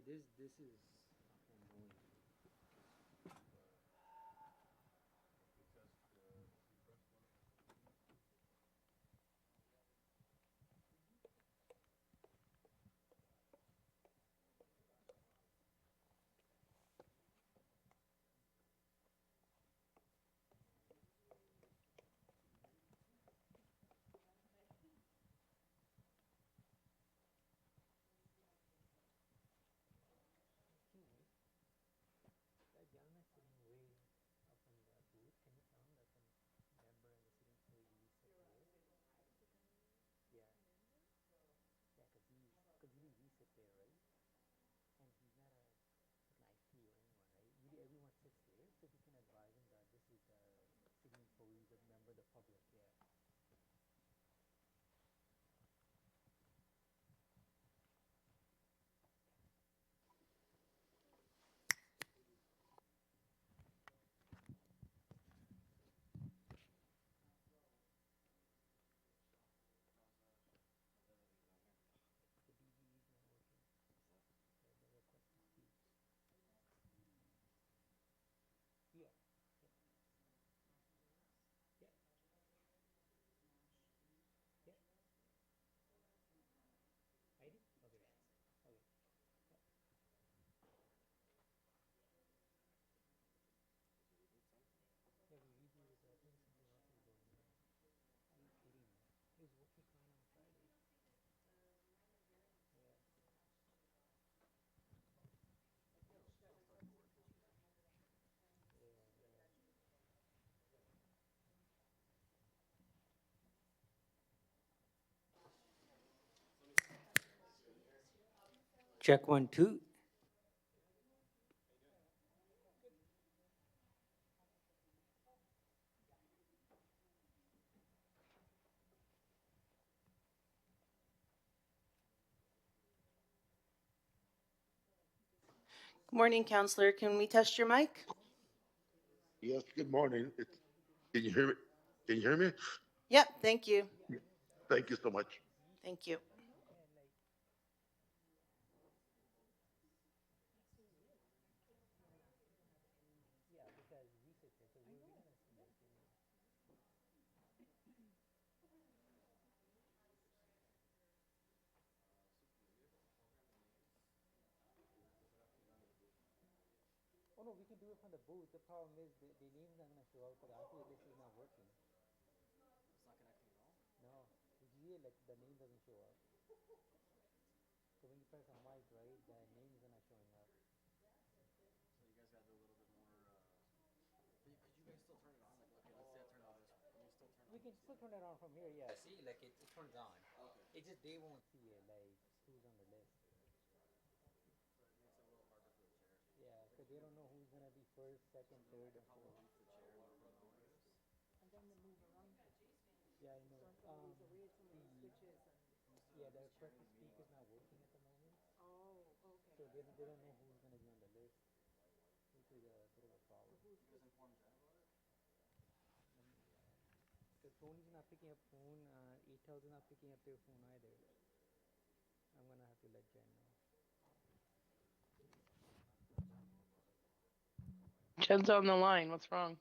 this is annoying. Anyway, that gentleman sitting way up in the booth, can you tell him that the member and the sitting employee reset there? Yeah, yeah, cause he reset there, right? And he's not like an IT or anyone, right? Usually everyone sits there, so he can advise him that this is the sitting employees, the member, the public. Yeah. The DB is not working. The request to speak. Yeah. Yeah. Yeah. Yeah. ID? Okay. Okay. Yeah. Yeah, we read you, but I think something else is going on. Are you kidding me? He was working fine on Friday. Yeah. Yeah. Yeah. Check 1 2. Good morning, Counselor. Can we test your mic? Yes, good morning. Can you hear me? Can you hear me? Yep, thank you. Thank you so much. Thank you. And like, yeah, because reset there, so we're gonna see like anyway. Oh no, we can do it from the booth. The problem is the name's not gonna show up because the affiliate list is not working. No, usually like the name doesn't show up. So when you press on mic, right, the name is not showing up. We can still turn it on from here. Yeah, see, like it turns on. It's just they won't see it, like who's on the list. Yeah, because they don't know who's gonna be first, second, third, and fourth. Yeah, I know. Yeah, the request to speak is not working at the moment, so they don't know who's gonna be on the list, which is a bit of a problem. Because Tony's not picking up phone, Etel's not picking up their phone either. I'm gonna have to let Jen know. Jen's on the line. What's wrong?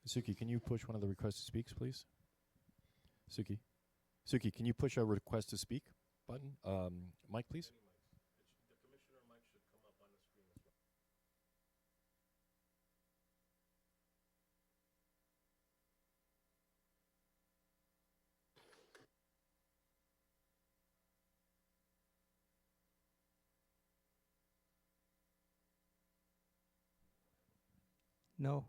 Suki, can you push one of the request to speaks, please? Suki. Suki, can you push a request to speak button? Mike, please. No.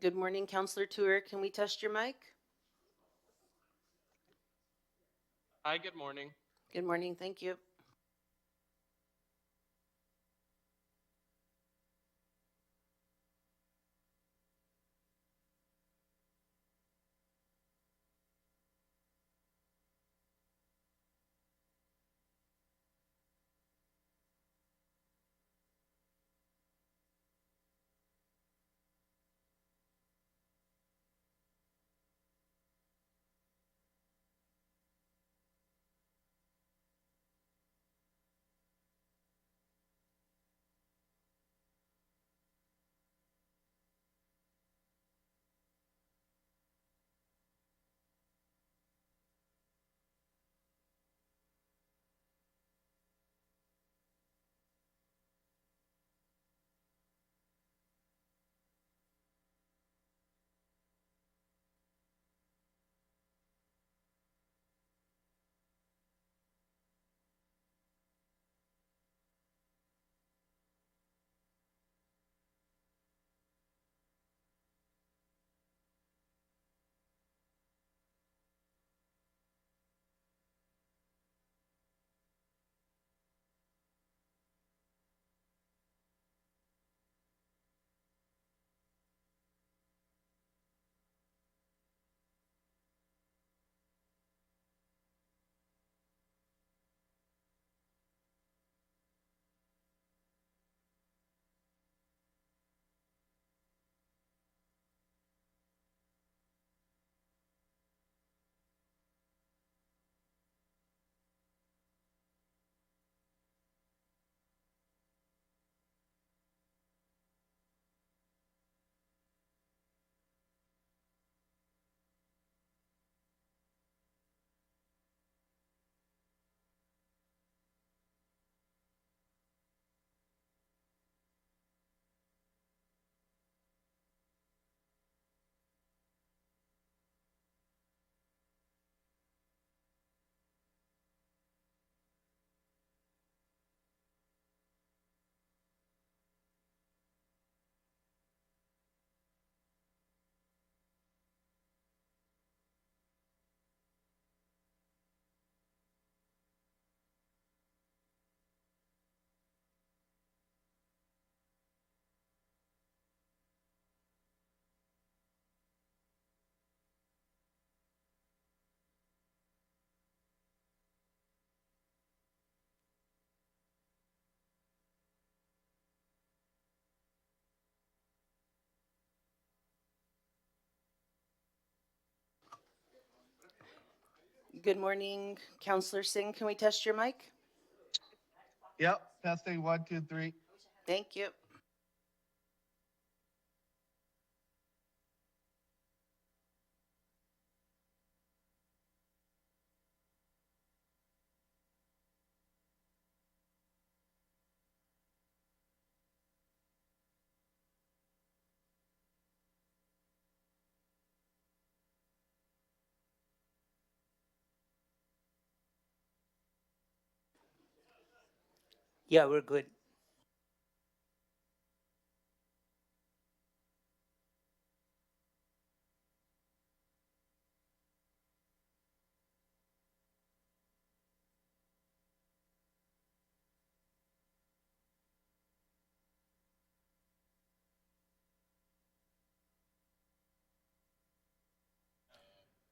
Good morning, Counselor Tour. Can we test your mic? Hi, good morning. Good morning. Thank you. Good morning, Counselor Singh. Can we test your mic? Yep, testing 1, 2, 3. Thank you. Yeah, we're good.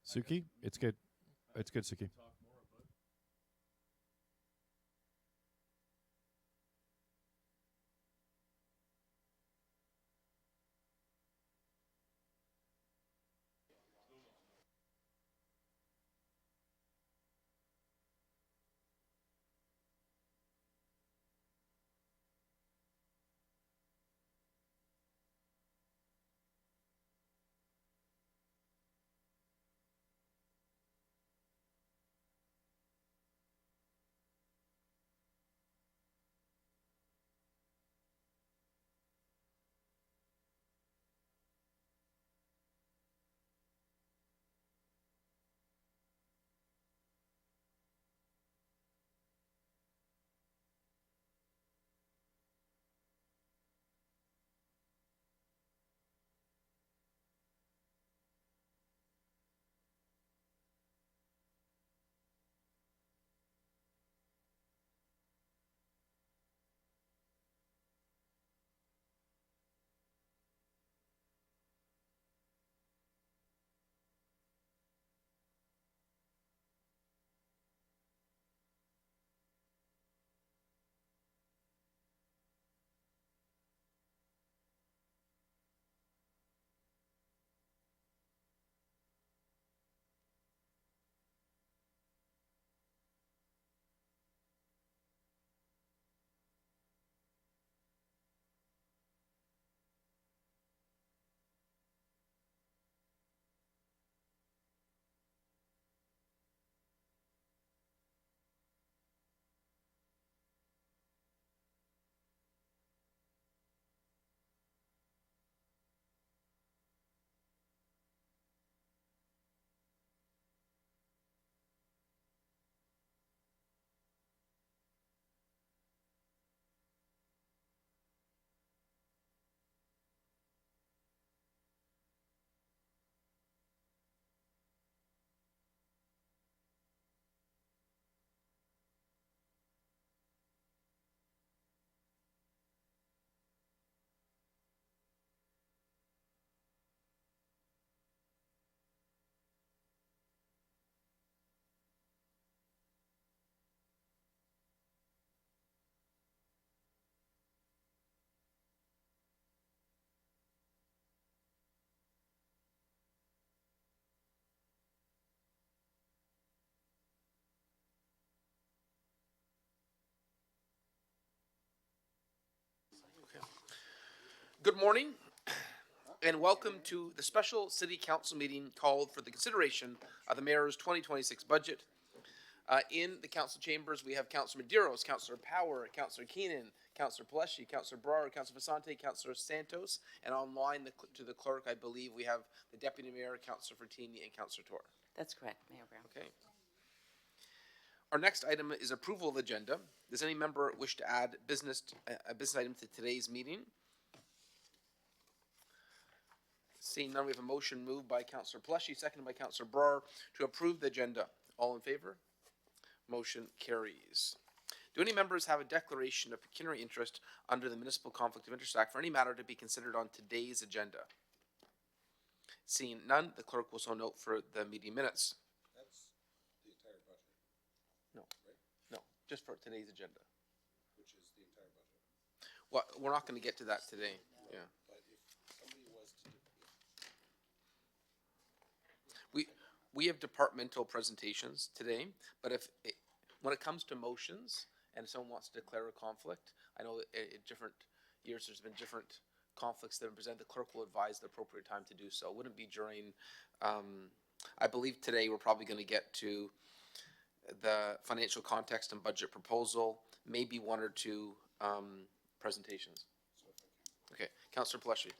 Suki, it's good. It's good, Suki. Good morning, and welcome to the special City Council meeting called for the consideration of the Mayor's 2026 budget. In the council chambers, we have Councilor Medeiros, Councilor Power, Councilor Keenan, Councilor Paleshi, Councilor Brar, Councilor Vasante, Councilor Santos, and online to the clerk, I believe we have the Deputy Mayor, Councilor Fertini, and Councilor Tor. That's correct, Mayor Brown. Okay. Our next item is approval of agenda. Does any member wish to add a business item to today's meeting? Seeing none, we have a motion moved by Councilor Paleshi, seconded by Councilor Brar to approve the agenda. All in favor? Motion carries. Do any members have a declaration of pecuniary interest under the Municipal Conflict of Interest Act for any matter to be considered on today's agenda? Seeing none, the clerk will so note for the meeting minutes. That's the entire budget, No, right? no, just for today's agenda. Which is the entire budget. Well, we're not going to get to that today. Yeah. But if somebody was to, we have departmental presentations today, but when it comes to motions and someone wants to declare a conflict, I know in different years there's been different conflicts that have been presented. The clerk will advise the appropriate time to do so. It wouldn't be during, I believe today we're probably going to get to the financial context and budget proposal, maybe one or two presentations. Okay, Councillor Pelletier.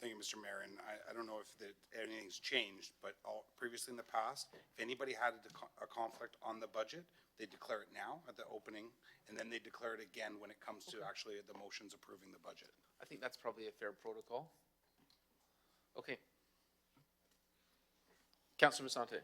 Thank you, Mr. Mayor, and I don't know if anything's changed, but previously in the past, if anybody had a conflict on the budget, they declare it now at the opening, and then they declare it again when it comes to actually the motions approving the budget. I think that's probably a fair protocol. Okay. Councillor Masante.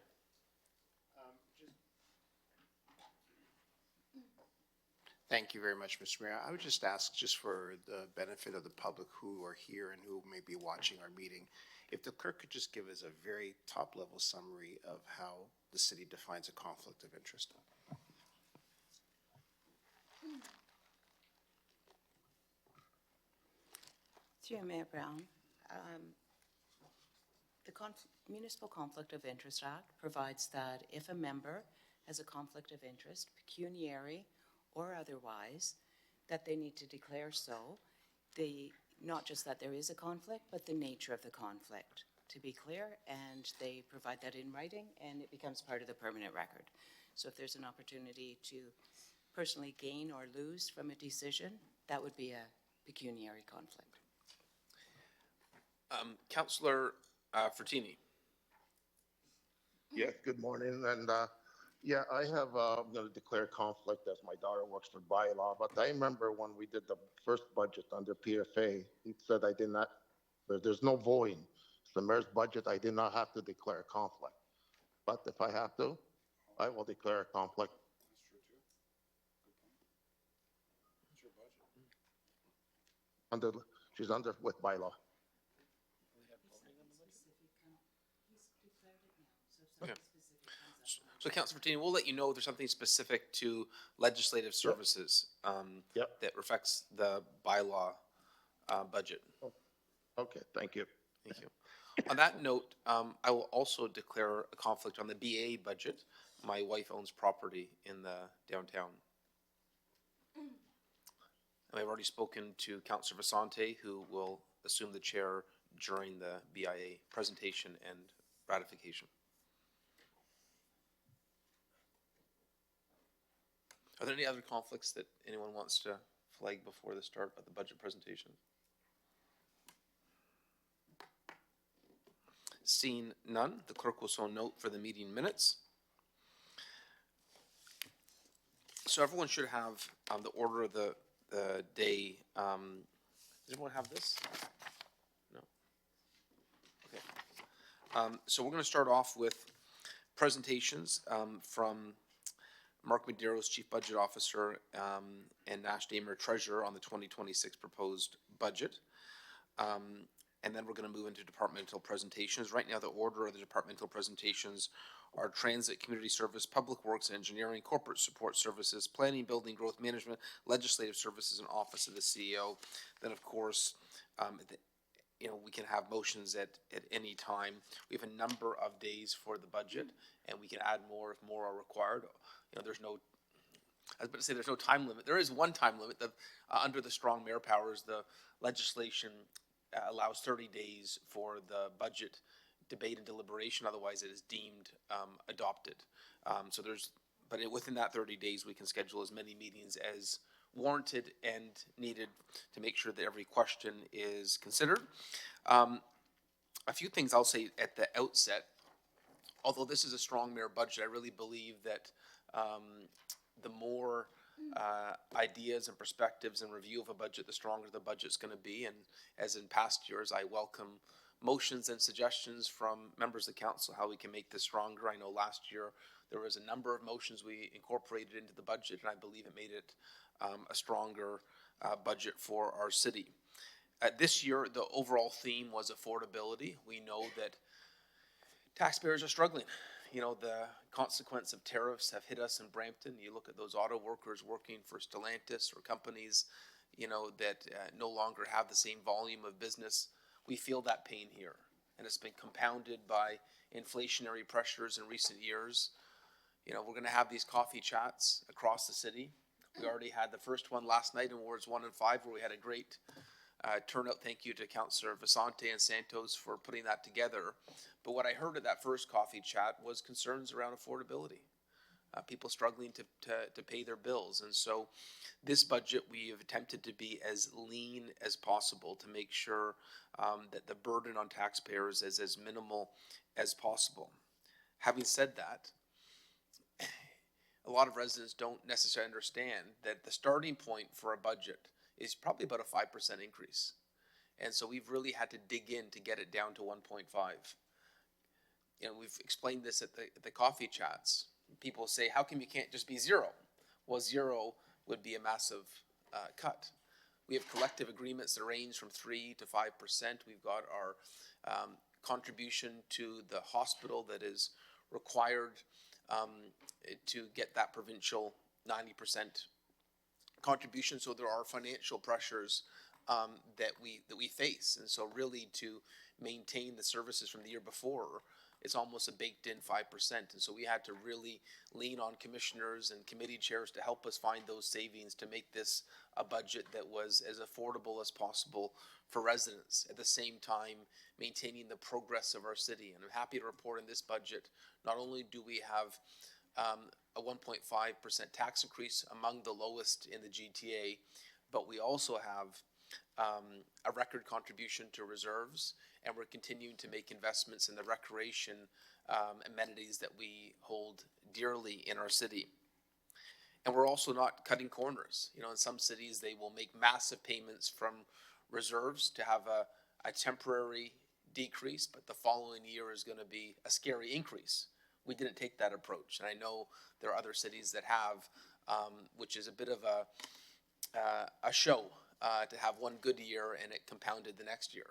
Thank you very much, Mr. Mayor. I would just ask, just for the benefit of the public who are here and who may be watching our meeting, if the clerk could just give us a very top-level summary of how the city defines a conflict of interest. Through Mayor Brown, the Municipal Conflict of Interest Act provides that if a member has a conflict of interest, pecuniary or otherwise, that they need to declare so. Not just that there is a conflict, but the nature of the conflict, to be clear, and they provide that in writing, and it becomes part of the permanent record. So if there's an opportunity to personally gain or lose from a decision, that would be a pecuniary conflict. Councillor Fertini. Yes, good morning, and, yeah, I have, I'm gonna declare conflict as my daughter works for bylaw, but I remember when we did the first budget under PFA, he said I did not, there's no voting. It's the mayor's budget, I did not have to declare a conflict. But if I have to, I will declare a conflict. That's true too. Good point. It's your budget. Under, she's under with bylaw. Okay. So, Councillor Fertini, we'll let you know if there's something specific to legislative services Yep. that reflects the bylaw budget. Okay, thank you. Thank you. On that note, I will also declare a conflict on the BA budget. My wife owns property in the downtown. And I've already spoken to Councillor Vasante, who will assume the chair during the BIA presentation and ratification. Are there any other conflicts that anyone wants to flag before the start of the budget presentation? Seeing none, the clerk will so note for the meeting minutes. So everyone should have the order of the day. Does everyone have this? No? Okay. So we're going to start off with presentations from Mark Medeiros, Chief Budget Officer, and Nash Damer, Treasurer, on the 2026 proposed budget. And then we're going to move into departmental presentations. Right now, the order of the departmental presentations are Transit, Community Service, Public Works, Engineering, Corporate Support Services, Planning, Building, Growth Management, Legislative Services, and Office of the CEO. Then, of course, we can have motions at any time. We have a number of days for the budget, and we can add more if more are required. There's no, I was about to say there's no time limit. There is one time limit. Under the strong mayor powers, the legislation allows 30 days for the budget debate and deliberation. Otherwise, it is deemed adopted. But within that 30 days, we can schedule as many meetings as warranted and needed to make sure that every question is considered. A few things I'll say at the outset. Although this is a strong mayor budget, I really believe that the more ideas and perspectives and review of a budget, the stronger the budget's going to be. And as in past years, I welcome motions and suggestions from members of the council how we can make this stronger. I know last year there was a number of motions we incorporated into the budget, and I believe it made it a stronger budget for our city. This year, the overall theme was affordability. We know that taxpayers are struggling. The consequence of tariffs have hit us in Brampton. You look at those auto workers working for Stellantis or companies, that no longer have the same volume of business. We feel that pain here, and it's been compounded by inflationary pressures in recent years. You know, we're going to have these coffee chats across the city. We already had the first one last night in Wards 1 and 5, where we had a great turnout. Thank you to Councillor Vasante and Santos for putting that together. But what I heard at that first coffee chat was concerns around affordability. People struggling to pay their bills. And so this budget, we have attempted to be as lean as possible to make sure that the burden on taxpayers is as minimal as possible. Having said that, a lot of residents don't necessarily understand that the starting point for a budget is probably about a 5% increase. And so we've really had to dig in to get it down to 1.5. You know, we've explained this at the coffee chats. People say, how come you can't just be zero? Well, zero would be a massive cut. We have collective agreements that range from 3 to 5%. We've got our contribution to the hospital that is required to get that provincial 90% contribution. So there are financial pressures that we face. And so really to maintain the services from the year before, it's almost a baked in 5%. And so we had to really lean on commissioners and committee chairs to help us find those savings to make this a budget that was as affordable as possible for residents, at the same time maintaining the progress of our city. And I'm happy to report in this budget, not only do we have a 1.5% tax increase, among the lowest in the GTA, but we also have a record contribution to reserves, and we're continuing to make investments in the recreation amenities that we hold dearly in our city. And we're also not cutting corners. You know, in some cities, they will make massive payments from reserves to have a temporary decrease, but the following year is going to be a scary increase. We didn't take that approach, and I know there are other cities that have, which is a bit of a show to have one good year and it compounded the next year.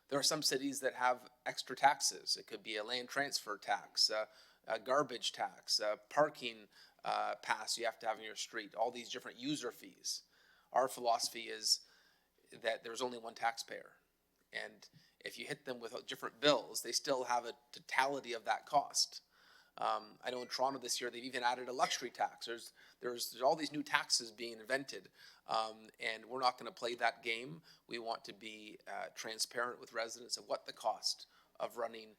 There are some cities that have extra taxes. It could be a land transfer tax, a garbage tax, a parking pass you have to have in your street, all these different user fees. Our philosophy is that there's only one taxpayer, and if you hit them with different bills, they still have a totality of that cost. I know in Toronto this year, they've even added a luxury tax. There's all these new taxes being invented, and we're not going to play that game. We want to be transparent with residents of what the cost of running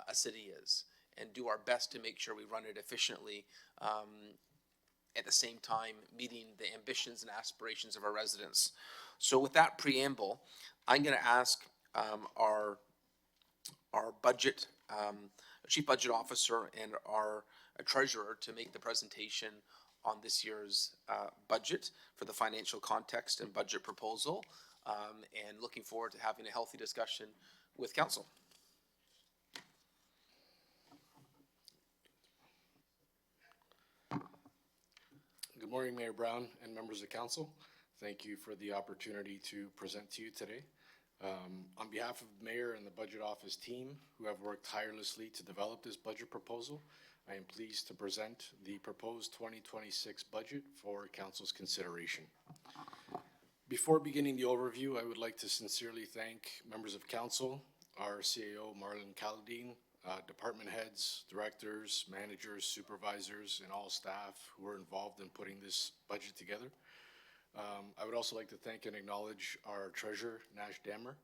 a city is, and do our best to make sure we run it efficiently, at the same time meeting the ambitions and aspirations of our residents. So with that preamble, I'm going to ask our budget Chief Budget Officer and our Treasurer to make the presentation on this year's budget for the financial context and budget proposal, and looking forward to having a healthy discussion with Council. Good morning, Mayor Brown and members of Council. Thank you for the opportunity to present to you today. On behalf of the Mayor and the Budget Office team, who have worked tirelessly to develop this budget proposal, I am pleased to present the proposed 2026 budget for Council's consideration. Before beginning the overview, I would like to sincerely thank members of Council, our CAO Marlon Caladine, department heads, directors, managers, supervisors, and all staff who were involved in putting this budget together. I would also like to thank and acknowledge our Treasurer, Nash Dammer,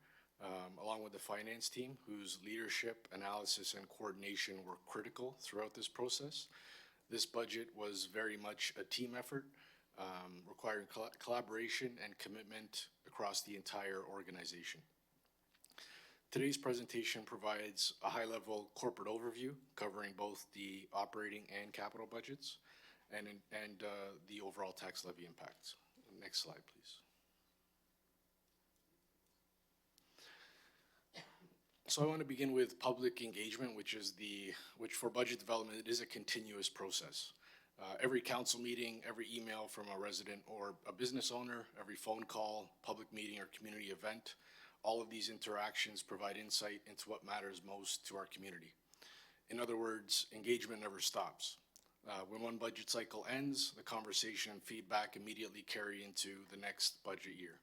along with the finance team, whose leadership, analysis, and coordination were critical throughout this process. This budget was very much a team effort, requiring collaboration and commitment across the entire organization. Today's presentation provides a high-level corporate overview covering both the operating and capital budgets and the overall tax levy impacts. Next slide, please. So I want to begin with public engagement, which for budget development, it is a continuous process. Every council meeting, every email from a resident or a business owner, every phone call, public meeting, or community event, all of these interactions provide insight into what matters most to our community. In other words, engagement never stops. When one budget cycle ends, the conversation and feedback immediately carry into the next budget year.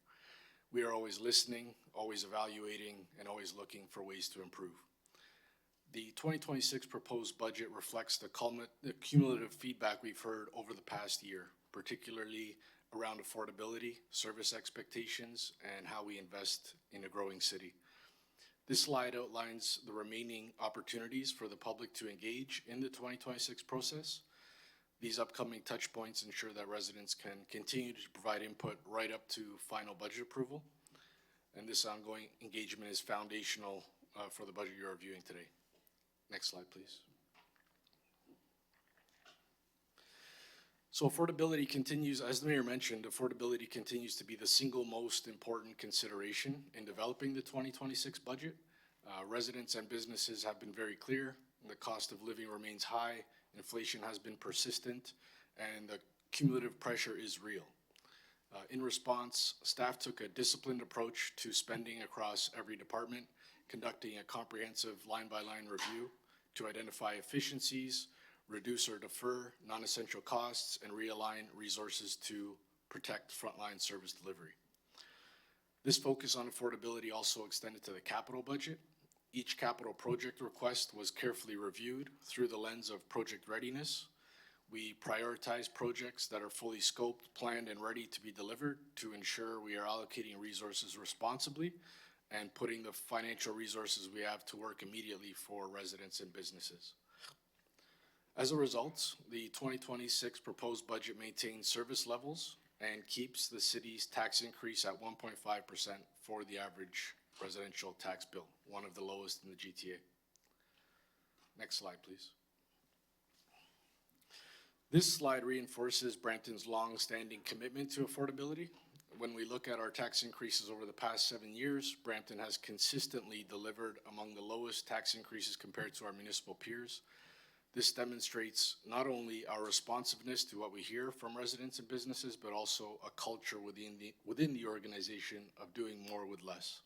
We are always listening, always evaluating, and always looking for ways to improve. The 2026 proposed budget reflects the cumulative feedback we've heard over the past year, particularly around affordability, service expectations, and how we invest in a growing city. This slide outlines the remaining opportunities for the public to engage in the 2026 process. These upcoming touch points ensure that residents can continue to provide input right up to final budget approval. And this ongoing engagement is foundational for the budget you're reviewing today. Next slide, please. So affordability continues, as the mayor mentioned, affordability continues to be the single most important consideration in developing the 2026 budget. Residents and businesses have been very clear. The cost of living remains high, inflation has been persistent, and the cumulative pressure is real. In response, staff took a disciplined approach to spending across every department, conducting a comprehensive line-by-line review to identify efficiencies, reduce or defer non-essential costs, and realign resources to protect frontline service delivery. This focus on affordability also extended to the capital budget. Each capital project request was carefully reviewed through the lens of project readiness. We prioritize projects that are fully scoped, planned, and ready to be delivered to ensure we are allocating resources responsibly and putting the financial resources we have to work immediately for residents and businesses. As a result, the 2026 proposed budget maintains service levels and keeps the city's tax increase at 1.5% for the average residential tax bill, one of the lowest in the GTA. Next slide, please. This slide reinforces Brampton's long-standing commitment to affordability. When we look at our tax increases over the past 7 years, Brampton has consistently delivered among the lowest tax increases compared to our municipal peers. This demonstrates not only our responsiveness to what we hear from residents and businesses, but also a culture within the organization of doing more with less.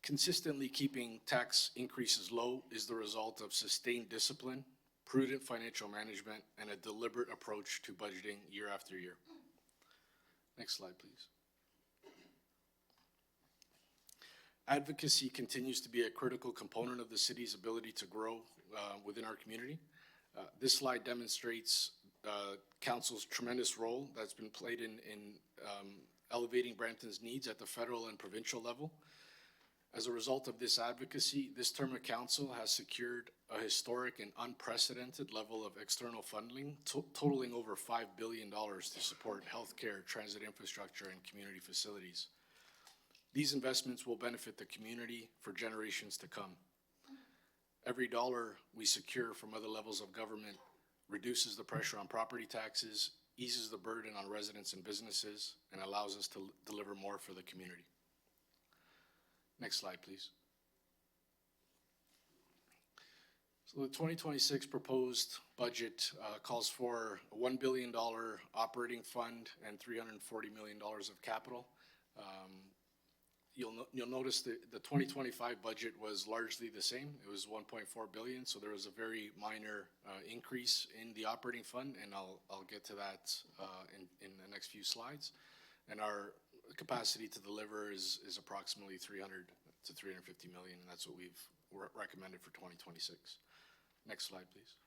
Consistently keeping tax increases low is the result of sustained discipline, prudent financial management, and a deliberate approach to budgeting year after year. Next slide, please. Advocacy continues to be a critical component of the city's ability to grow within our community. This slide demonstrates council's tremendous role that's been played in elevating Brampton's needs at the federal and provincial level. As a result of this advocacy, this term of council has secured a historic and unprecedented level of external funding, totaling over $5 billion to support healthcare, transit infrastructure, and community facilities. These investments will benefit the community for generations to come. Every dollar we secure from other levels of government reduces the pressure on property taxes, eases the burden on residents and businesses, and allows us to deliver more for the community. Next slide, please. So the 2026 proposed budget calls for a $1 billion operating fund and $340 million of capital. You'll notice that the 2025 budget was largely the same. It was $1.4 billion, so there was a very minor increase in the operating fund, and I'll get to that in the next few slides. And our capacity to deliver is approximately 300 to 350 million, and that's what we've recommended for 2026. Next slide, please.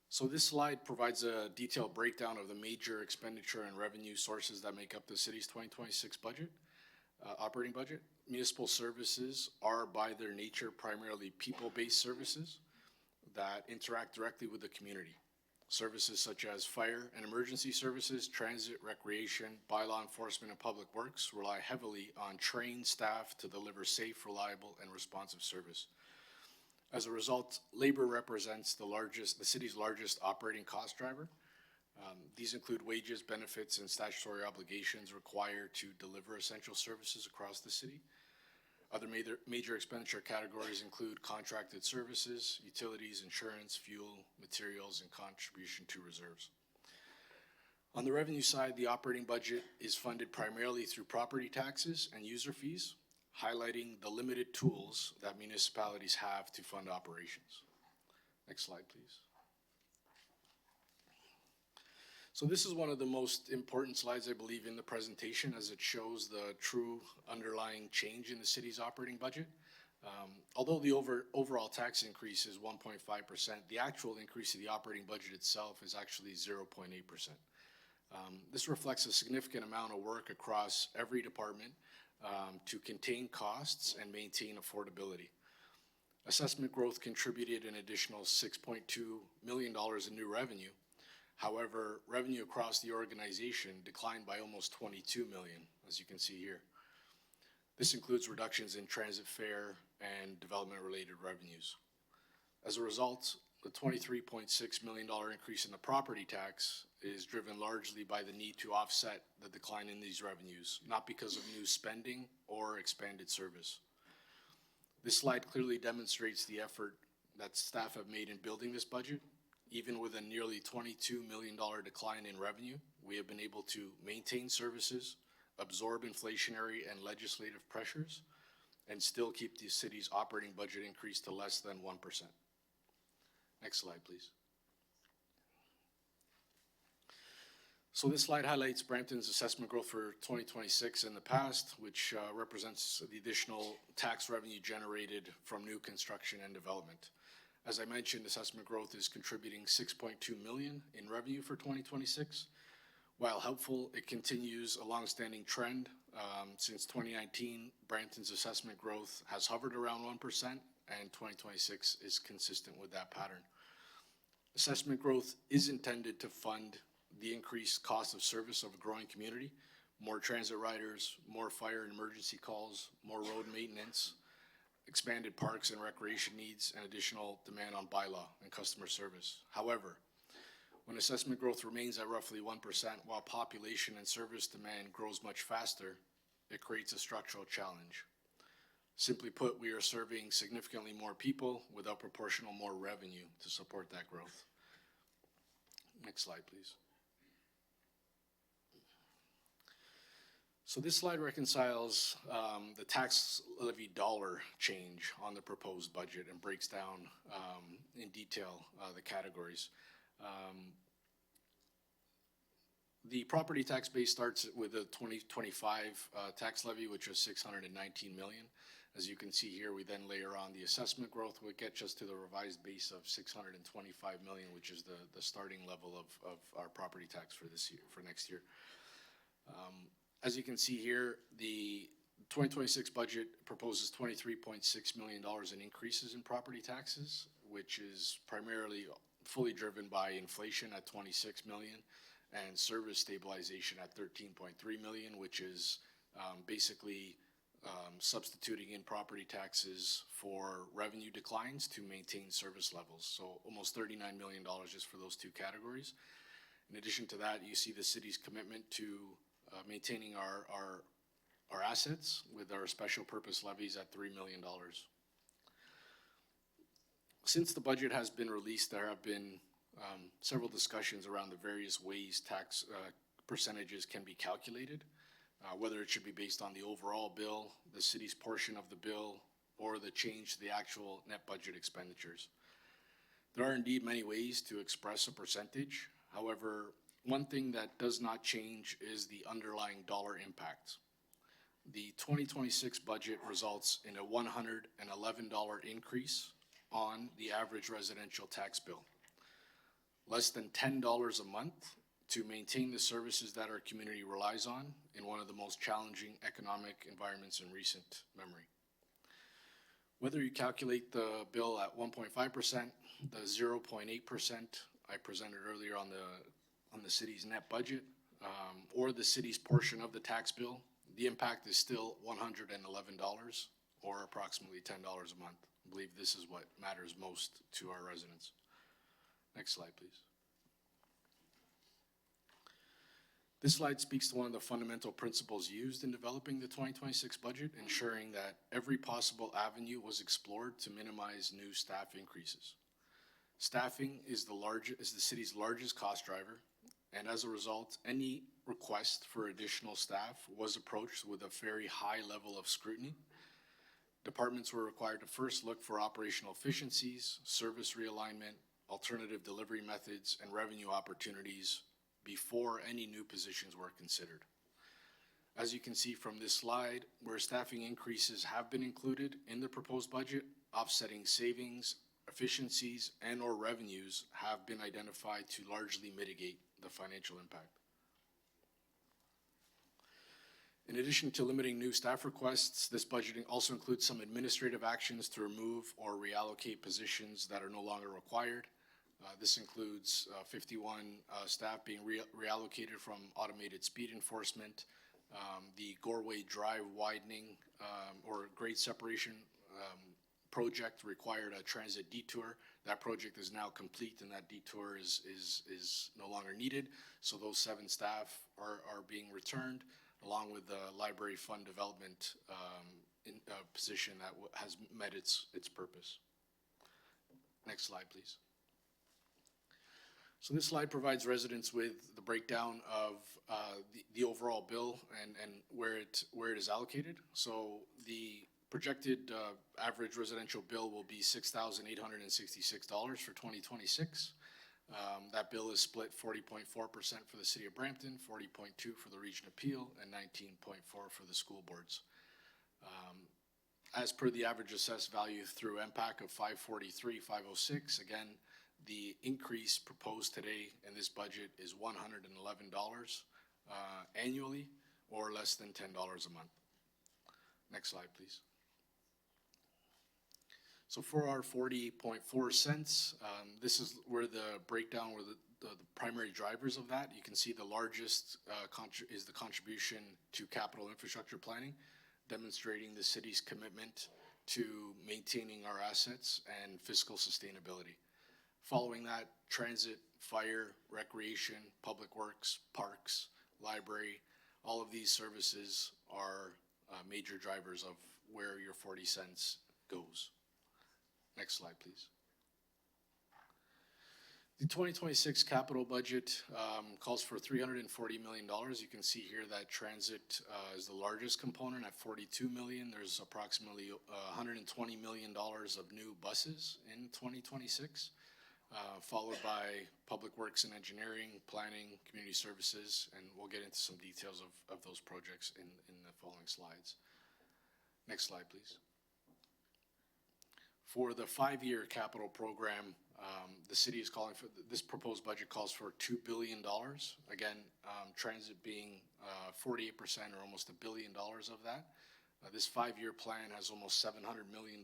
So this slide provides a detailed breakdown of the major expenditure and revenue sources that make up the city's 2026 budget, operating budget. Municipal services are, by their nature, primarily people-based services that interact directly with the community. Services such as fire and emergency services, transit, recreation, bylaw enforcement, and public works rely heavily on trained staff to deliver safe, reliable, and responsive service. As a result, labor represents the city's largest operating cost driver. These include wages, benefits, and statutory obligations required to deliver essential services across the city. Other major expenditure categories include contracted services, utilities, insurance, fuel, materials, and contribution to reserves. On the revenue side, the operating budget is funded primarily through property taxes and user fees, highlighting the limited tools that municipalities have to fund operations. Next slide, please. So this is one of the most important slides, I believe, in the presentation, as it shows the true underlying change in the city's operating budget. Although the overall tax increase is 1.5%, the actual increase of the operating budget itself is actually 0.8%. This reflects a significant amount of work across every department to contain costs and maintain affordability. Assessment growth contributed an additional $6.2 million in new revenue. However, revenue across the organization declined by almost $22 million, as you can see here. This includes reductions in transit fare and development-related revenues. As a result, the $23.6 million increase in the property tax is driven largely by the need to offset the decline in these revenues, not because of new spending or expanded service. This slide clearly demonstrates the effort that staff have made in building this budget. Even with a nearly $22 million decline in revenue, we have been able to maintain services, absorb inflationary and legislative pressures, and still keep the city's operating budget increase to less than 1%. Next slide, please. So this slide highlights Brampton's assessment growth for 2026 in the past, which represents the additional tax revenue generated from new construction and development. As I mentioned, assessment growth is contributing $6.2 million in revenue for 2026. While helpful, it continues a long-standing trend. Since 2019, Brampton's assessment growth has hovered around 1%, and 2026 is consistent with that pattern. Assessment growth is intended to fund the increased cost of service of a growing community, more transit riders, more fire and emergency calls, more road maintenance, expanded parks and recreation needs, and additional demand on bylaw and customer service. However, when assessment growth remains at roughly 1%, while population and service demand grows much faster, it creates a structural challenge. Simply put, we are serving significantly more people without proportional more revenue to support that growth. Next slide, please. So this slide reconciles the tax levy dollar change on the proposed budget and breaks down in detail the categories. The property tax base starts with the 2025 tax levy, which was $619 million. As you can see here, we then layer on the assessment growth, which gets us to the revised base of $625 million, which is the starting level of our property tax for this year, for next year. As you can see here, the 2026 budget proposes $23.6 million in increases in property taxes, which is primarily fully driven by inflation at $26 million and service stabilization at $13.3 million, which is basically substituting in property taxes for revenue declines to maintain service levels. So almost $39 million just for those two categories. In addition to that, you see the city's commitment to maintaining our assets with our special purpose levies at $3 million. Since the budget has been released, there have been several discussions around the various ways tax percentages can be calculated, whether it should be based on the overall bill, the city's portion of the bill, or the change to the actual net budget expenditures. There are indeed many ways to express a percentage. However, one thing that does not change is the underlying dollar impact. The 2026 budget results in a $111 increase on the average residential tax bill. Less than $10 a month to maintain the services that our community relies on in one of the most challenging economic environments in recent memory. Whether you calculate the bill at 1.5%, the 0.8% I presented earlier on the city's net budget, or the city's portion of the tax bill, the impact is still $111 or approximately $10 a month. I believe this is what matters most to our residents. Next slide, please. This slide speaks to one of the fundamental principles used in developing the 2026 budget, ensuring that every possible avenue was explored to minimize new staff increases. Staffing is the city's largest cost driver, and as a result, any request for additional staff was approached with a very high level of scrutiny. Departments were required to first look for operational efficiencies, service realignment, alternative delivery methods, and revenue opportunities before any new positions were considered. As you can see from this slide, where staffing increases have been included in the proposed budget, offsetting savings, efficiencies, and/or revenues have been identified to largely mitigate the financial impact. In addition to limiting new staff requests, this budgeting also includes some administrative actions to remove or reallocate positions that are no longer required. This includes 51 staff being reallocated from automated speed enforcement, the Goreway Drive widening or grade separation project required a transit detour. That project is now complete and that detour is no longer needed. So those 7 staff are being returned, along with the library fund development position that has met its purpose. Next slide, please. So this slide provides residents with the breakdown of the overall bill and where it is allocated. So the projected average residential bill will be $6,866 for 2026. That bill is split 40.4% for the city of Brampton, 40.2% for the region of Peel, and 19.4% for the school boards. As per the average assessed value through MPAC of $543,506, again, the increase proposed today in this budget is $111 annually, or less than $10 a month. Next slide, please. So for our 40.4 cents, this is where the breakdown, where the primary drivers of that. You can see the largest is the contribution to capital infrastructure planning, demonstrating the city's commitment to maintaining our assets and fiscal sustainability. Following that, transit, fire, recreation, public works, parks, library, all of these services are major drivers of where your 40 cents goes. Next slide, please. The 2026 capital budget calls for $340 million. You can see here that transit is the largest component at $42 million. There's approximately $120 million of new buses in 2026, followed by public works and engineering, planning, community services, and we'll get into some details of those projects in the following slides. Next slide, please. For the 5-year capital program, the city is calling for, this proposed budget calls for $2 billion. Again, transit being 48% or almost $1 billion of that. This 5-year plan has almost $700 million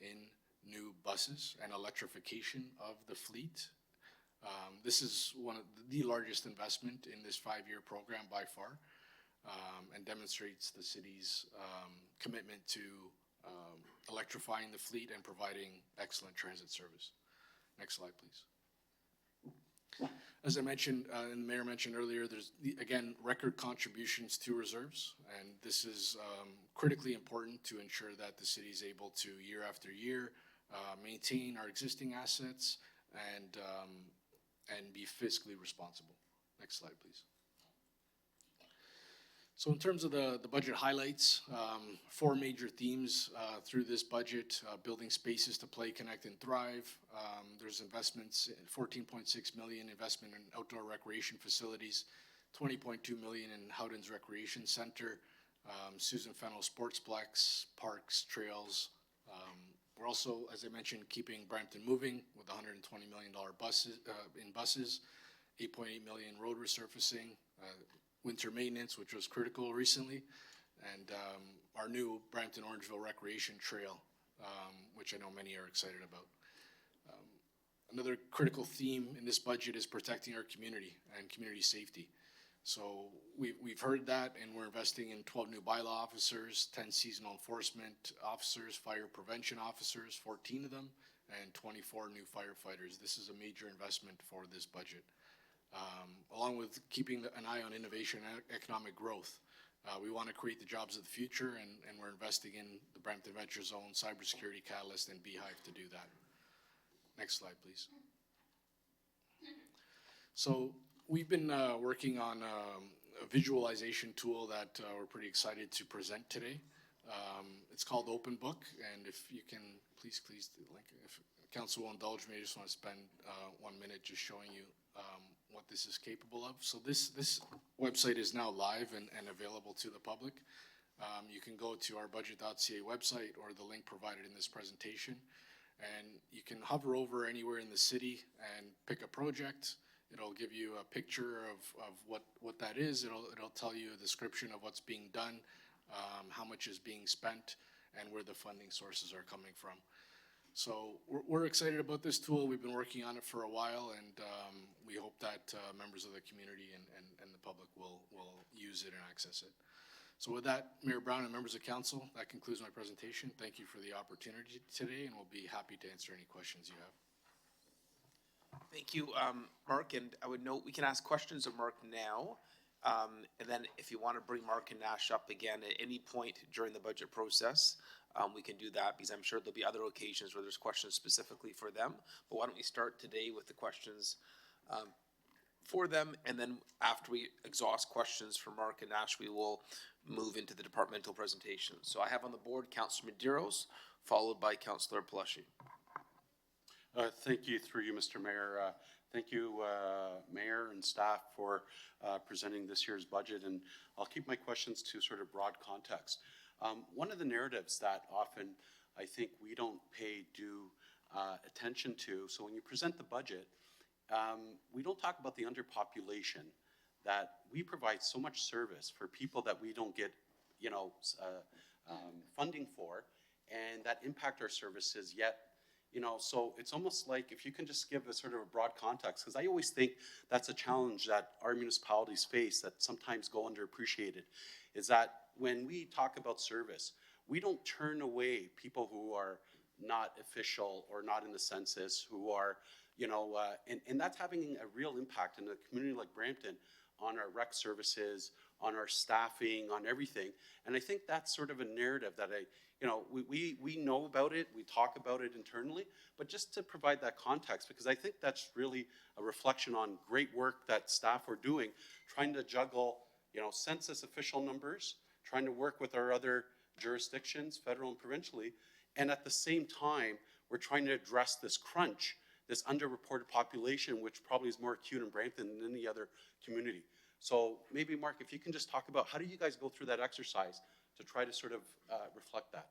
in new buses and electrification of the fleet. This is one of the largest investment in this 5-year program by far, and demonstrates the city's commitment to electrifying the fleet and providing excellent transit service. Next slide, please. As I mentioned, and the mayor mentioned earlier, there's, again, record contributions to reserves, and this is critically important to ensure that the city is able to, year after year, maintain our existing assets and be fiscally responsible. Next slide, please. So in terms of the budget highlights, 4 major themes through this budget: building spaces to play, connect, and thrive. There's investments, 14.6 million investment in outdoor recreation facilities, 20.2 million in Howden's Recreation Center, Susan Fennell Sportsplex, parks, trails. We're also, as I mentioned, keeping Brampton moving with $120 million buses, 8.8 million road resurfacing, winter maintenance, which was critical recently, and our new Brampton Orangeville Recreation Trail, which I know many are excited about. Another critical theme in this budget is protecting our community and community safety. So we've heard that, and we're investing in 12 new bylaw officers, 10 seasonal enforcement officers, fire prevention officers, 14 of them, and 24 new firefighters. This is a major investment for this budget. Along with keeping an eye on innovation and economic growth. We want to create the jobs of the future, and we're investing in the Brampton Venture Zone, Cybersecurity Catalyst, and Beehive to do that. Next slide, please. So we've been working on a visualization tool that we're pretty excited to present today. It's called Open Book, and if you can, please, if council will indulge me, I just want to spend 1 minute just showing you what this is capable of. So this website is now live and available to the public. You can go to our budget.ca website or the link provided in this presentation, and you can hover over anywhere in the city and pick a project. It'll give you a picture of what that is. It'll tell you a description of what's being done, how much is being spent, and where the funding sources are coming from. So we're excited about this tool. We've been working on it for a while, and we hope that members of the community and the public will use it and access it. So with that, Mayor Brown and members of council, that concludes my presentation. Thank you for the opportunity today, and we'll be happy to answer any questions you have. Thank you, Mark, and I would note we can ask questions of Mark now. And then if you want to bring Mark and Nash up again at any point during the budget process, we can do that, because I'm sure there'll be other occasions where there's questions specifically for them. But why don't we start today with the questions for them, and then after we exhaust questions for Mark and Nash, we will move into the departmental presentation. So I have on the board Councillor Medeiros, followed by Councillor Pellecci. Thank you, through you, Mr. Mayor. Thank you, Mayor and staff, for presenting this year's budget, and I'll keep my questions to sort of broad context. One of the narratives that often I think we don't pay due attention to, so when you present the budget, we don't talk about the underpopulation, that we provide so much service for people that we don't get, funding for, and that impact our services, yet, so it's almost like if you can just give a sort of a broad context, because I always think that's a challenge that our municipalities face that sometimes go underappreciated, is that when we talk about service, we don't turn away people who are not official or not in the census, who are, and that's having a real impact in a community like Brampton on our rec services, on our staffing, on everything. And I think that's sort of a narrative that we know about it, we talk about it internally, but just to provide that context, because I think that's really a reflection on great work that staff are doing, trying to juggle, census official numbers, trying to work with our other jurisdictions, federal and provincially, and at the same time, we're trying to address this crunch, this underreported population, which probably is more acute in Brampton than any other community. So maybe, Mark, if you can just talk about how do you guys go through that exercise to try to sort of reflect that?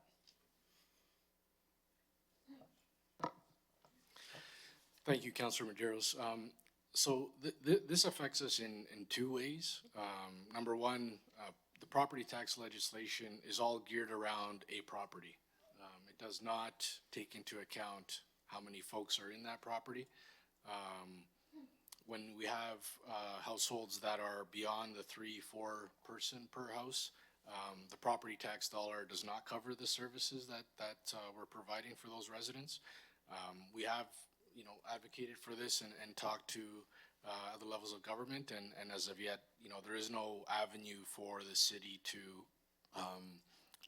Thank you, Councillor Medeiros. So this affects us in two ways. Number one, the property tax legislation is all geared around a property. It does not take into account how many folks are in that property. When we have households that are beyond the 3-4 person per house, the property tax dollar does not cover the services that we're providing for those residents. We have, advocated for this and talked to other levels of government, and as of yet, there is no avenue for the city to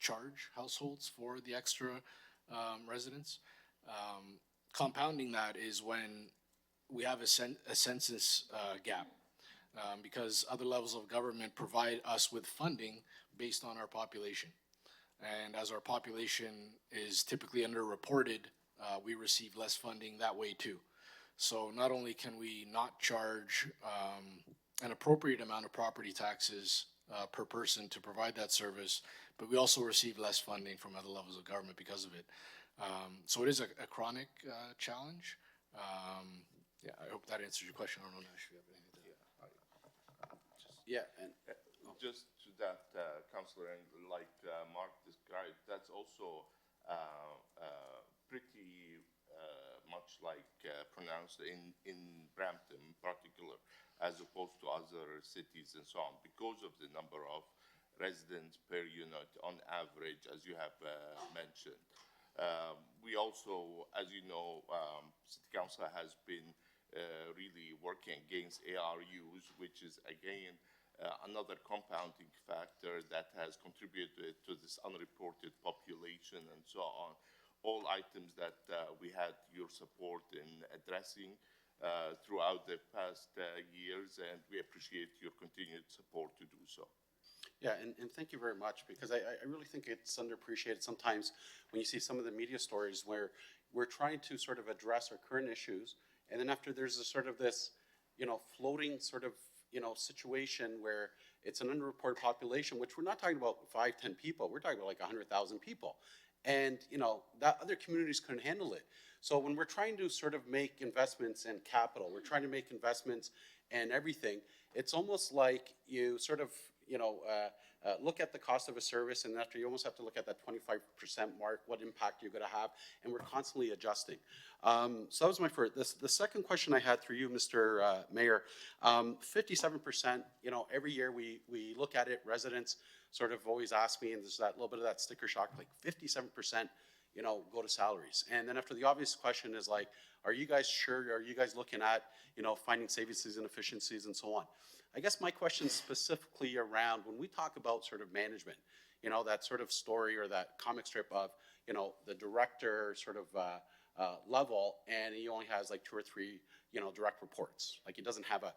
charge households for the extra residents. Compounding that is when we have a census gap, because other levels of government provide us with funding based on our population. And as our population is typically underreported, we receive less funding that way too. So not only can we not charge an appropriate amount of property taxes per person to provide that service, but we also receive less funding from other levels of government because of it. So it is a chronic challenge. Yeah, I hope that answers your question. I don't know, Nash, if you have anything to and just to that, Councillor, and like Mark described, that's also pretty much like pronounced in Brampton in particular, as opposed to other cities and so on, because of the number of residents per unit on average, as you have mentioned. We also, as you know, City Council has been really working against ARUs, which is again another compounding factor that has contributed to this unreported population and so on. All items that we had your support in addressing throughout the past years, and we appreciate your continued support to do so. Yeah, and thank you very much, because I really think it's underappreciated sometimes when you see some of the media stories where we're trying to sort of address our current issues, and then after there's a sort of this, floating sort of, situation where it's an underreported population, which we're not talking about 5, 10 people, we're talking about like 100,000 people. And, that other communities couldn't handle it. So when we're trying to sort of make investments in capital, we're trying to make investments in everything, it's almost like you sort of, look at the cost of a service, and after you almost have to look at that 25% mark, what impact you're going to have, and we're constantly adjusting. So that was my first. The second question I had through you, Mr. Mayor, 57%, every year we look at it, residents sort of always ask me, and there's that little bit of that sticker shock, like 57%, go to salaries. And then after the obvious question is like, are you guys sure? Are you guys looking at, finding savings and efficiencies and so on? I guess my question is specifically around when we talk about sort of management, that sort of story or that comic strip of, the director sort of level, and he only has like 2 or 3, direct reports. Like he doesn't have a,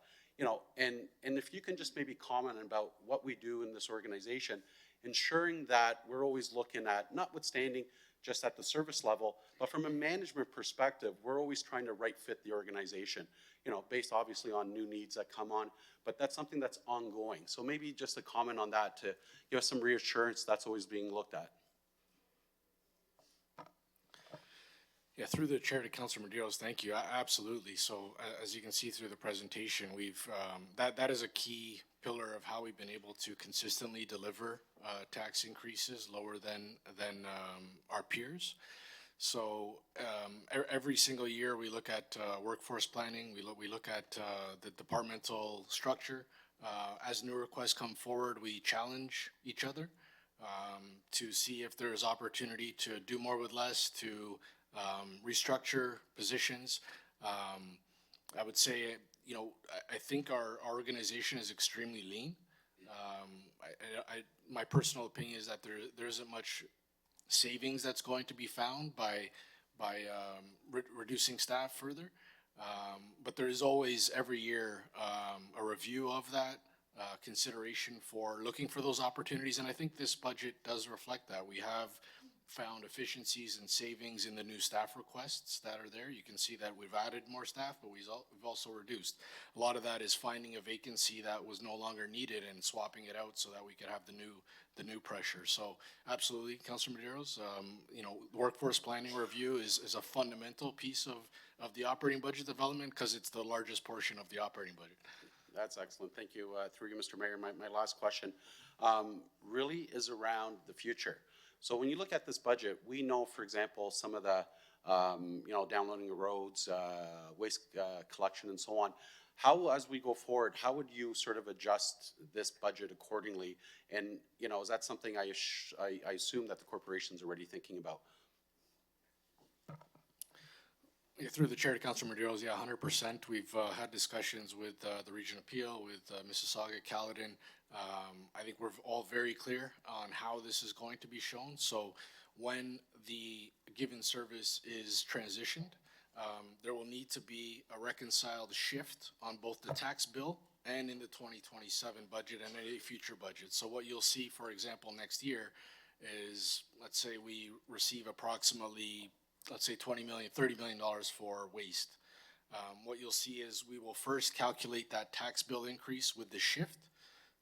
and if you can just maybe comment about what we do in this organization, ensuring that we're always looking at, notwithstanding just at the service level, but from a management perspective, we're always trying to right fit the organization, based obviously on new needs that come on, but that's something that's ongoing. So maybe just a comment on that to give us some reassurance that's always being looked at. Yeah, through the chair to Councilor Medeiros, thank you. Absolutely. So as you can see through the presentation, we've that is a key pillar of how we've been able to consistently deliver tax increases lower than our peers. So every single year we look at workforce planning. We look at the departmental structure. As new requests come forward, we challenge each other to see if there is opportunity to do more with less, to restructure positions. I would say, I think our organization is extremely lean. My personal opinion is that there isn't much savings that's going to be found by reducing staff further. But there is always every year a review of that, consideration for looking for those opportunities. And I think this budget does reflect that. We have found efficiencies and savings in the new staff requests that are there. You can see that we've added more staff, but we've also reduced. A lot of that is finding a vacancy that was no longer needed and swapping it out so that we could have the new pressure. So absolutely, Councilor Medeiros, workforce planning review is a fundamental piece of the operating budget development because it's the largest portion of the operating budget. That's excellent. Thank you. Through you, Mr. Mayor, my last question really is around the future. So when you look at this budget, we know, for example, some of the, downloading the roads, waste collection and so on. How, as we go forward, how would you sort of adjust this budget accordingly? And, is that something I assume that the corporation's already thinking about? Yeah, through the chair to Councilor Medeiros, yeah, 100%. We've had discussions with the Region Appeal, with Mississauga, Caledon. I think we're all very clear on how this is going to be shown. So when the given service is transitioned, there will need to be a reconciled shift on both the tax bill and in the 2027 budget and any future budget. So what you'll see, for example, next year is, let's say we receive approximately, let's say $20 million, $30 million for waste. What you'll see is we will first calculate that tax bill increase with the shift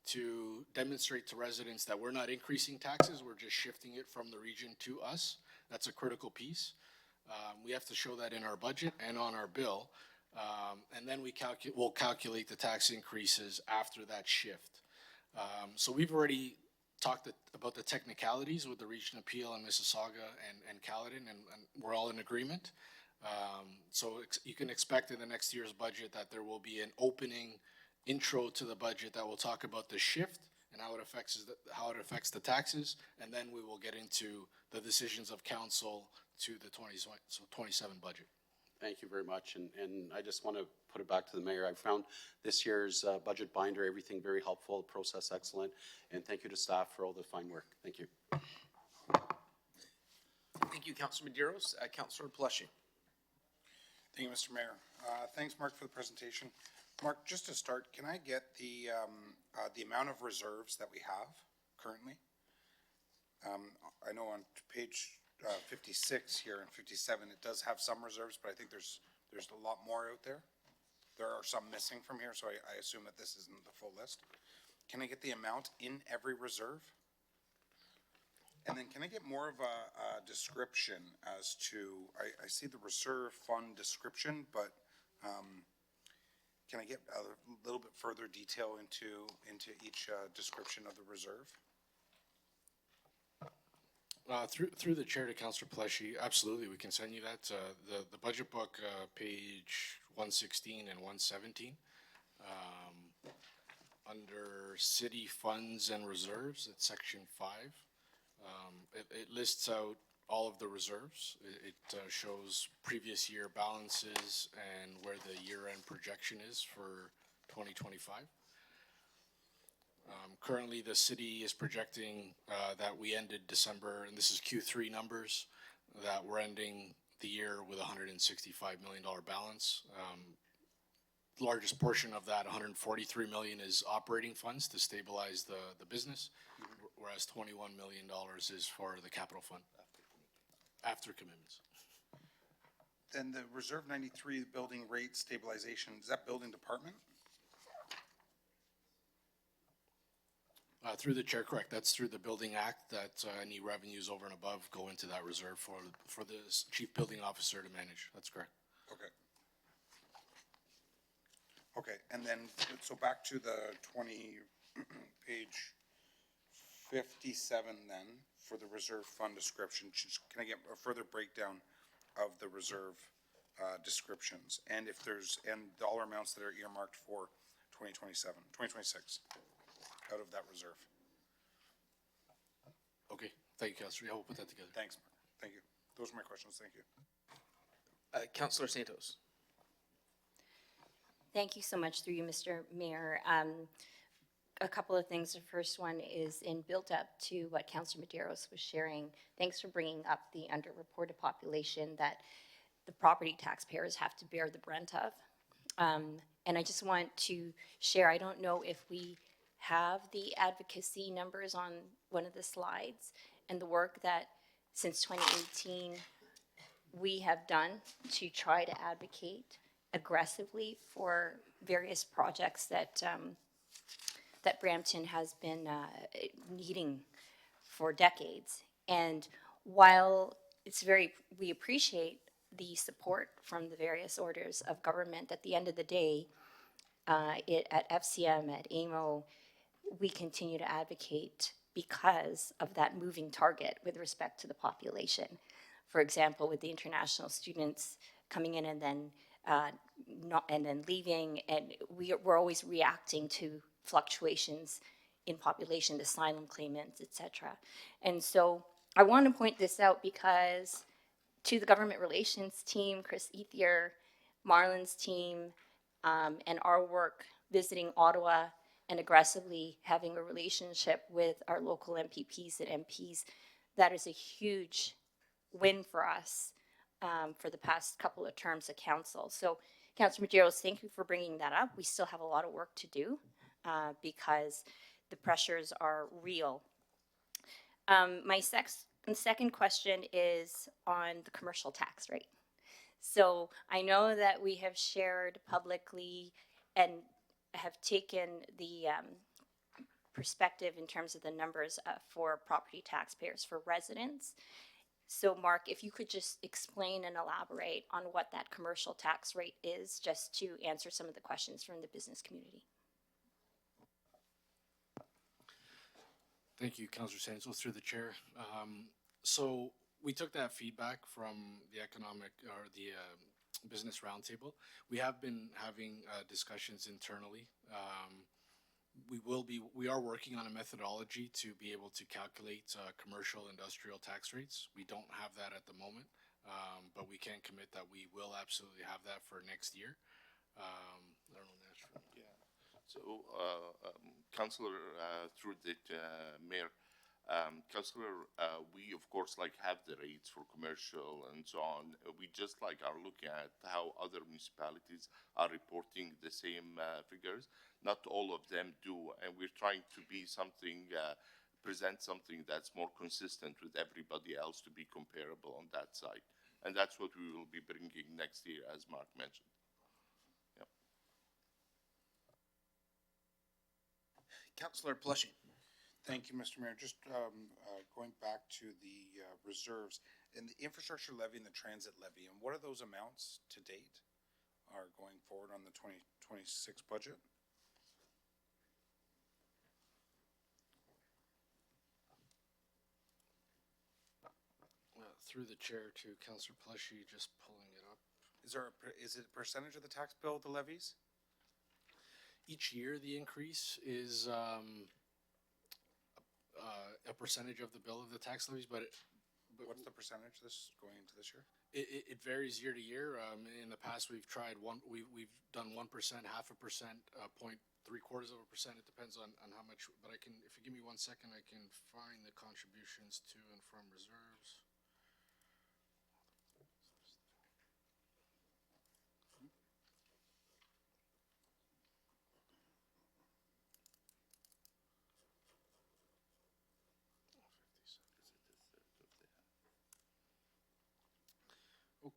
to demonstrate to residents that we're not increasing taxes, we're just shifting it from the region to us. That's a critical piece. We have to show that in our budget and on our bill. And then we'll calculate the tax increases after that shift. So we've already talked about the technicalities with the Region Appeal and Mississauga and Caledon, and we're all in agreement. So you can expect in the next year's budget that there will be an opening intro to the budget that will talk about the shift and how it affects the taxes, and then we will get into the decisions of council to the 27 budget. Thank you very much, and I just want to put it back to the mayor. I found this year's budget binder, everything very helpful, the process excellent, and thank you to staff for all the fine work. Thank you. Thank you, Councilor Medeiros. Councilor Pelletier. Thank you, Mr. Mayor. Thanks, Mark, for the presentation. Mark, just to start, can I get the amount of reserves that we have currently. I know on page 56 here and 57, it does have some reserves, but I think there's a lot more out there. There are some missing from here, so I assume that this isn't the full list. Can I get the amount in every reserve? And then can I get more of a description as to, I see the reserve fund description, but can I get a little bit further detail into each description of the reserve? Through the chair to Councillor Pleshy, absolutely, we can send you that. The budget book, page 116 and 117, under city funds and reserves, it's section 5. It lists out all of the reserves. It shows previous year balances and where the year-end projection is for 2025. Currently, the city is projecting that we ended December, and this is Q3 numbers, that we're ending the year with a $165 million balance. Largest portion of that, $143 million, is operating funds to stabilize the business, whereas $21 million is for the capital fund after commitments. Then the Reserve 93 building rate stabilization, is that building department? Through the chair, correct. That's through the Building Act, that any revenues over and above go into that reserve for the chief building officer to manage. That's correct. Okay. Okay, and then, so back to the page 57 then, for the reserve fund description. Can I get a further breakdown of the reserve descriptions? And if there's, and dollar amounts that are earmarked for 2026 out of that reserve? Okay, thank you, Councillor. Yeah, we'll put that together. Thanks, Mark. Thank you. Those are my questions. Thank you. Councillor Santos. Thank you so much, through you, Mr. Mayor. A couple of things. The first one is in build up to what Councillor Medeiros was sharing. Thanks for bringing up the underreported population that the property taxpayers have to bear the brunt of. And I just want to share, I don't know if we have the advocacy numbers on one of the slides, and the work that since 2018 we have done to try to advocate aggressively for various projects that that Brampton has been needing for decades. And while it's we appreciate the support from the various orders of government, at the end of the day, at FCM, at AMO, we continue to advocate because of that moving target with respect to the population. For example, with the international students coming in and then leaving, and we're always reacting to fluctuations in population, asylum claimants, etc. And so I want to point this out because to the government relations team, Chris Ethier, Marlon's team, and our work visiting Ottawa and aggressively having a relationship with our local MPPs and MPs, that is a huge win for us for the past couple of terms of council. So, Councillor Medeiros, thank you for bringing that up. We still have a lot of work to do because the pressures are real. My second question is on the commercial tax rate. So I know that we have shared publicly and have taken the perspective in terms of the numbers for property taxpayers for residents. So Mark, if you could just explain and elaborate on what that commercial tax rate is, just to answer some of the questions from the business community. Thank you, Councillor Santos, through the chair. So we took that feedback from the economic or the business roundtable. We have been having discussions internally. We are working on a methodology to be able to calculate commercial industrial tax rates. We don't have that at the moment, but we can commit that we will absolutely have that for next year. I don't know, Nash. Yeah. So, Councillor, through the Mayor, Councillor, we of course have the rates for commercial and so on. We just are looking at how other municipalities are reporting the same figures. Not all of them do, and we're trying to be something present something that's more consistent with everybody else to be comparable on that side. And that's what we will be bringing next year, as Mark mentioned. Yep. Councillor Plushy. Thank you, Mr. Mayor. Just going back to the reserves and the infrastructure levy and the transit levy, and what are those amounts to date are going forward on the 2026 budget? Through the chair to Councillor Plushy, just pulling it up. Is it a percentage of the tax bill, the levies? Each year, the increase is a percentage of the bill of the tax levies, but What's the percentage going into this year? it varies year to year. In the past, we've tried we've done 1%, 0.5%, 0.75%. It depends on how much. But if you give me 1 second, I can find the contributions to and from reserves.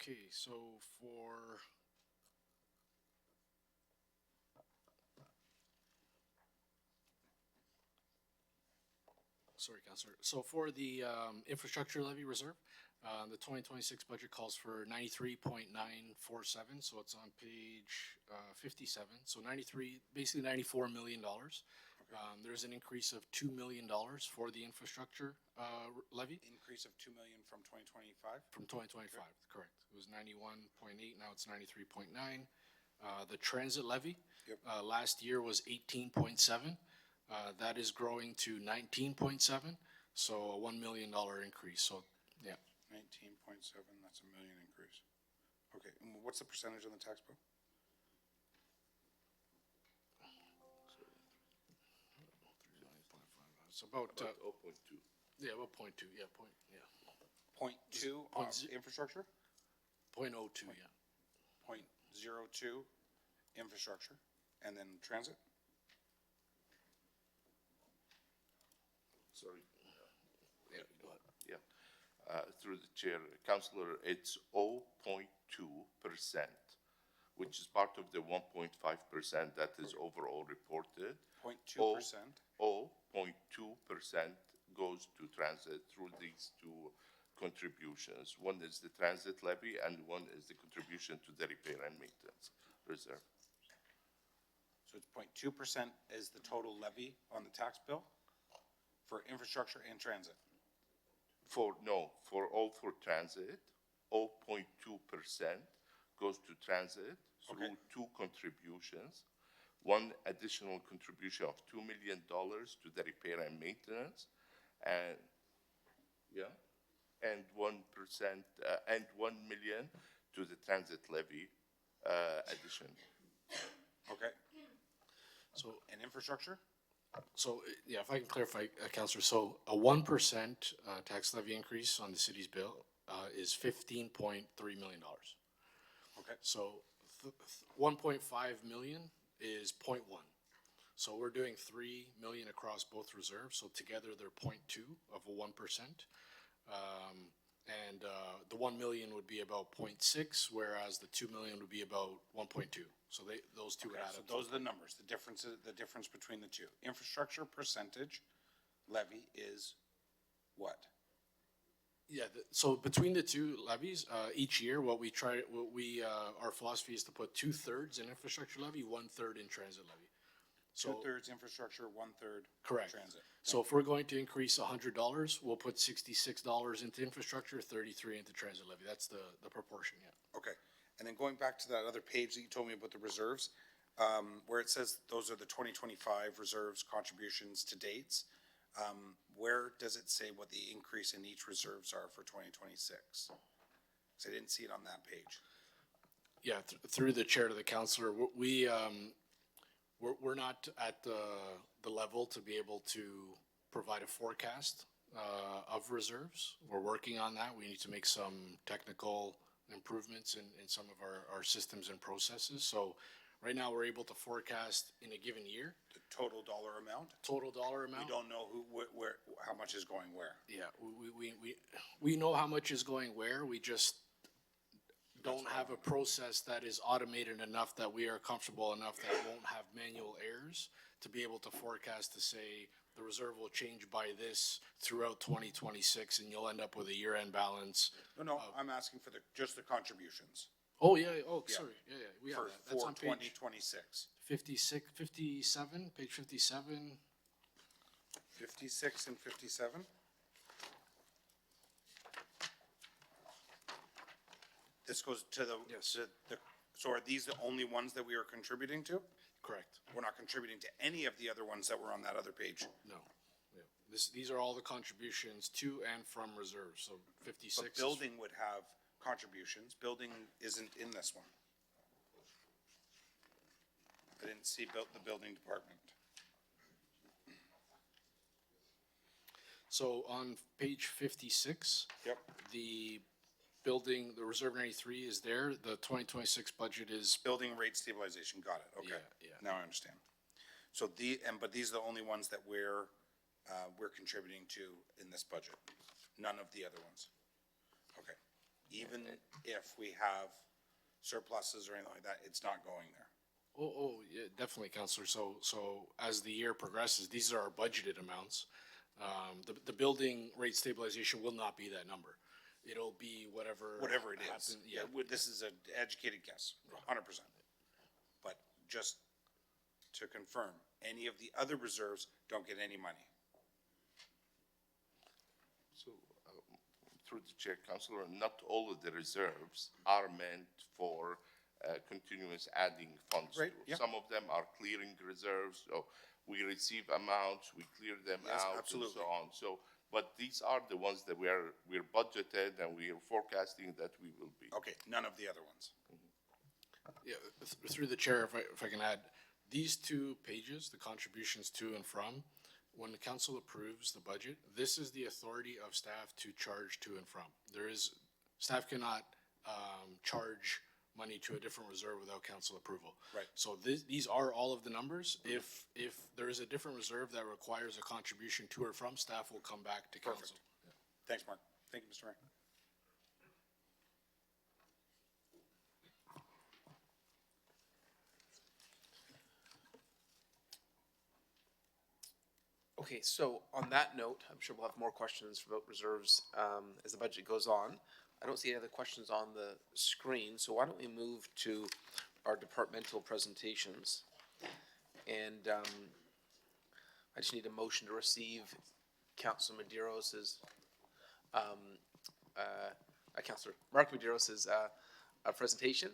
Okay, so sorry, Councillor. So for the infrastructure levy reserve, the 2026 budget calls for 93.947. So it's on page 57. So basically $94 million. There's an increase of $2 million for the infrastructure levy. Increase of 2 million from 2025? From 2025, correct. It was 91.8, now it's 93.9. The transit levy, last year was 18.7. That is growing to 19.7, so a $1 million increase, so, yeah. 19.7, that's $1 million increase. Okay, and what's the percentage on the tax bill? It's about, 0.2. yeah, about 0.2, yeah, 0.2 on infrastructure? 0.02, yeah. 0.02 infrastructure, and then transit? Sorry. Yeah, go ahead. Yeah. Through the chair, Councillor, it's 0.2%, which is part of the 1.5% that is overall reported. 0.2%? 0.2% goes to transit through these two contributions. One is the transit levy and one is the contribution to the repair and maintenance reserve. So it's 0.2% is the total levy on the tax bill for infrastructure and transit? For transit, 0.2% goes to transit through two contributions. One additional contribution of $2 million to the repair and maintenance, and 1% and $1 million to the transit levy addition. Okay. So, and infrastructure? So, yeah, if I can clarify, Councillor, so a 1% tax levy increase on the city's bill is $15.3 million. Okay. So 1.5 million is 0.1. So we're doing 3 million across both reserves. So together they're 0.2 of a 1%. The 1 million would be about 0.6, whereas the 2 million would be about 1.2. So those two would add up. So those are the numbers. The difference between the two. Infrastructure percentage levy is what? Yeah, so between the two levies, each year, our philosophy is to put 2/3 in infrastructure levy, 1/3 in transit levy. So 2/3 infrastructure, 1/3 correct. transit. So if we're going to increase $100, we'll put $66 into infrastructure, 33 into transit levy. That's the proportion, yeah. Okay, and then going back to that other page that you told me about the reserves, where it says those are the 2025 reserves contributions to dates, where does it say what the increase in each reserves are for 2026? Because I didn't see it on that page. Yeah, through the chair to the councillor, we're not at the level to be able to provide a forecast of reserves. We're working on that. We need to make some technical improvements in some of our systems and processes. So Right now, we're able to forecast in a given year, The total dollar amount? total dollar We amount. don't know where, how much is going where. Yeah, we know how much is going where, we just don't have a process that is automated enough that we are comfortable enough that won't have manual errors to be able to forecast to say the reserve will change by this throughout 2026 and you'll end up with a year-end balance. No, I'm asking for just the contributions Oh, yeah, oh, Yeah. sorry, yeah, we have for, that. That's for on page 2026. 56, 57, page 57. 56 and 57? This goes to the, Yes. so are these the only ones that we are contributing to? Correct. We're not contributing to any of the other ones that were on that other page. No, yeah. These are all the contributions to and from reserves, so 56 But is. building would have contributions. Building isn't in this one. I didn't see the building department. So on page 56. Yep. The building, the Reserve 93 is there, the 2026 budget is, Building rate stabilization, got it, okay. Yeah, yeah. Now I understand. So but these are the only ones that we're contributing to in this budget, none of the other ones. Okay, even if we have surpluses or anything like that, it's not going there. oh, yeah, definitely, Counselor. So as the year progresses, these are our budgeted amounts. The building rate stabilization will not be that number. It'll be whatever. Whatever it is. happen- Yeah, This is an educated guess, 100%. But just to confirm, any of the other reserves don't get any money. So, through the chair, Councilor, not all of the reserves are meant for continuous adding funds. Right, to. yeah. Some of them are clearing reserves, so we receive amounts, we clear them Yes, out, and absolutely. so on. So, but these are the ones that we're budgeted and we are forecasting that we will be. Okay, none of the other ones. yeah, through the chair, if I can add, these two pages, the contributions to and from, when the council approves the budget, this is the authority of staff to charge to and from. Staff cannot, charge money to a different reserve without council approval. Right. So these are all of the numbers. If there is a different reserve that requires a contribution to or from, staff will come back to council. Perfect. Thanks, Mark. Thank you, Mr. Mayor. Okay, so on that note, I'm sure we'll have more questions about reserves as the budget goes on. I don't see any other questions on the screen, so why don't we move to our departmental presentations? And I just need a motion to receive Councilor Medeiros' Councilor Mark Medeiros' presentation.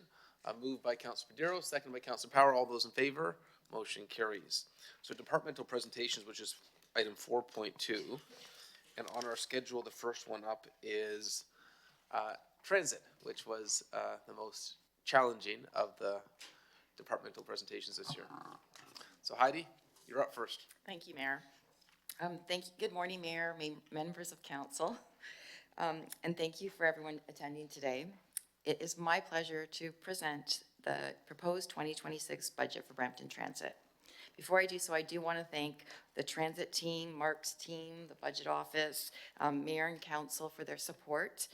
Moved by Councilor Medeiros, seconded by Councilor Power. All those in favor? Motion carries. So departmental presentations, which is item 4.2. And on our schedule, the first one up is transit, which was the most challenging of the departmental presentations this year. So Heidi, you're up first. Thank you, Mayor. Thank you. Good morning, Mayor, members of council, and thank you for everyone attending today. It is my pleasure to present the proposed 2026 budget for Brampton Transit. Before I do so, I do want to thank the transit team, Mark's team, the budget office, mayor and council for their support.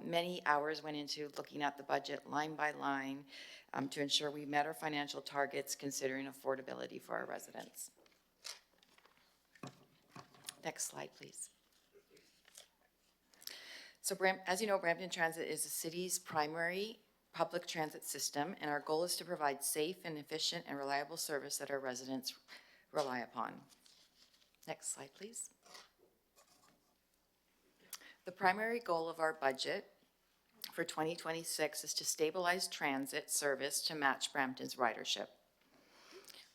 Many hours went into looking at the budget line by line to ensure we met our financial targets considering affordability for our residents. Next slide, please. So as you know, Brampton Transit is the city's primary public transit system, and our goal is to provide safe and efficient and reliable service that our residents rely upon. Next slide, please. The primary goal of our budget for 2026 is to stabilize transit service to match Brampton's ridership.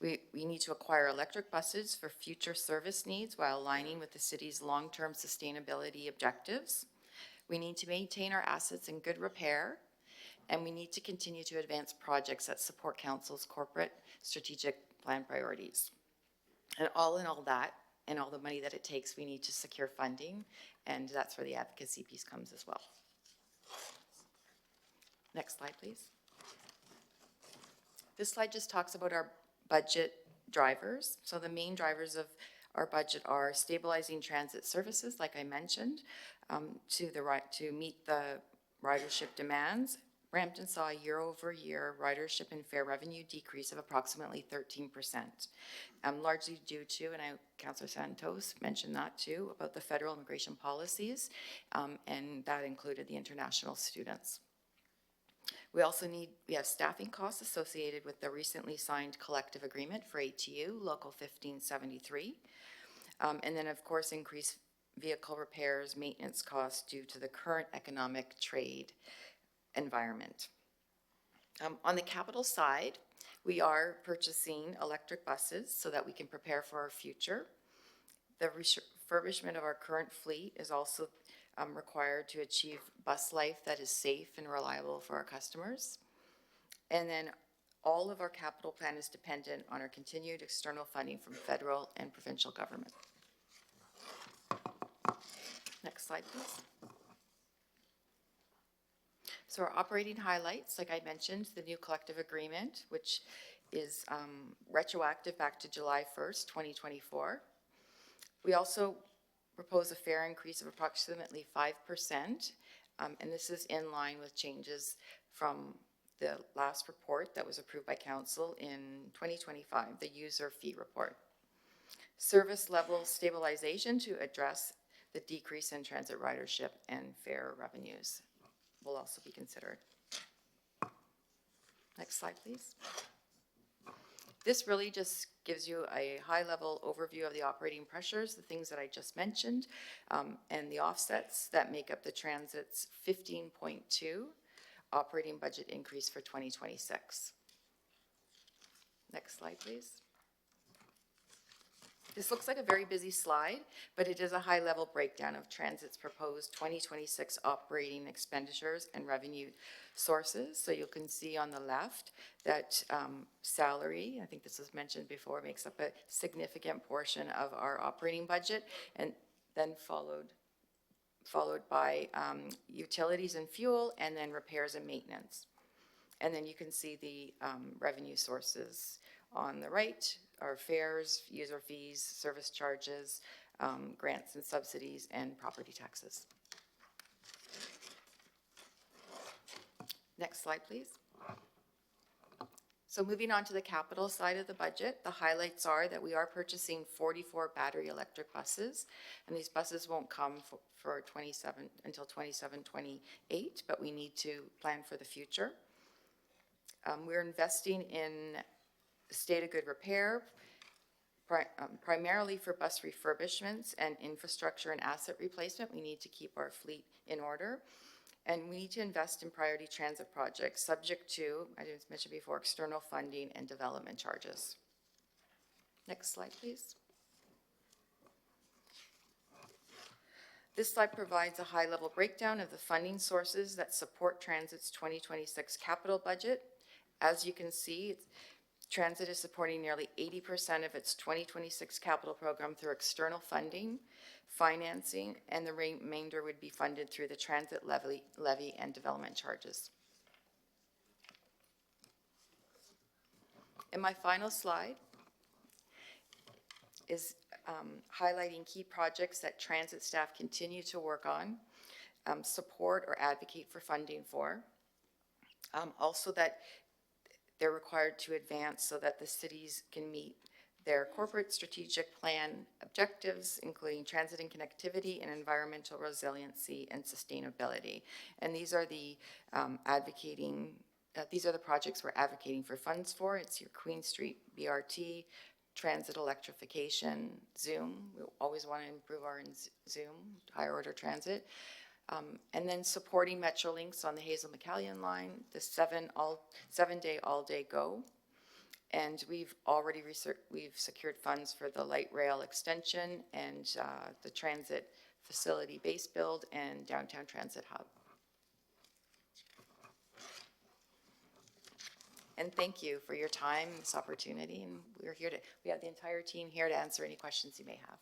We need to acquire electric buses for future service needs while aligning with the city's long-term sustainability objectives. We need to maintain our assets in good repair, and we need to continue to advance projects that support council's corporate strategic plan priorities. And all in all that, and all the money that it takes, we need to secure funding, and that's where the advocacy piece comes as well. Next slide, please. This slide just talks about our budget drivers. So the main drivers of our budget are stabilizing transit services, like I mentioned, to meet the ridership demands. Brampton saw a year-over-year ridership and fare revenue decrease of approximately 13%, largely due to, and Councillor Santos mentioned that too, about the federal immigration policies, and that included the international students. We have staffing costs associated with the recently signed collective agreement for ATU, Local 1573, and then of course increased vehicle repairs, maintenance costs due to the current economic trade environment. On the capital side, we are purchasing electric buses so that we can prepare for our future. The refurbishment of our current fleet is also required to achieve bus life that is safe and reliable for our customers. And then all of our capital plan is dependent on our continued external funding from federal and provincial government. Next slide, please. So our operating highlights, like I mentioned, the new collective agreement, which is retroactive back to July 1st, 2024. We also propose a fare increase of approximately 5%, and this is in line with changes from the last report that was approved by Council in 2025, the user fee report. Service level stabilization to address the decrease in transit ridership and fare revenues will also be considered. Next slide, please. This really just gives you a high-level overview of the operating pressures, the things that I just mentioned, and the offsets that make up the Transit's 15.2 operating budget increase for 2026. Next slide, please. This looks like a very busy slide, but it is a high-level breakdown of Transit's proposed 2026 operating expenditures and revenue sources. So you can see on the left that salary, I think this was mentioned before, makes up a significant portion of our operating budget, and then followed by utilities and fuel, and then repairs and maintenance. And then you can see the revenue sources on the right, our fares, user fees, service charges, grants and subsidies, and property taxes. Next slide, please. So moving on to the capital side of the budget, the highlights are that we are purchasing 44 battery electric buses, and these buses won't come until 27-28, but we need to plan for the future. We're investing in state of good repair, primarily for bus refurbishments and infrastructure and asset replacement. We need to keep our fleet in order. And we need to invest in priority transit projects subject to, I didn't mention before, external funding and development charges. Next slide, please. This slide provides a high-level breakdown of the funding sources that support Transit's 2026 capital budget. As you can see, Transit is supporting nearly 80% of its 2026 capital program through external funding, financing, and the remainder would be funded through the transit levy and development charges. And my final slide is highlighting key projects that transit staff continue to work on, support or advocate for funding for. Also that they're required to advance so that the cities can meet their corporate strategic plan objectives, including transit and connectivity and environmental resiliency and sustainability. And these are the these are the projects we're advocating for funds for. It's your Queen Street BRT, transit electrification, Zoom. We always want to improve our Zoom, higher order transit. And then supporting Metrolinx on the Hazel-McCallion line, the 7-day all-day go. And we've already secured funds for the light rail extension and the transit facility base build and downtown transit hub. And thank you for your time, this opportunity, and we have the entire team here to answer any questions you may have.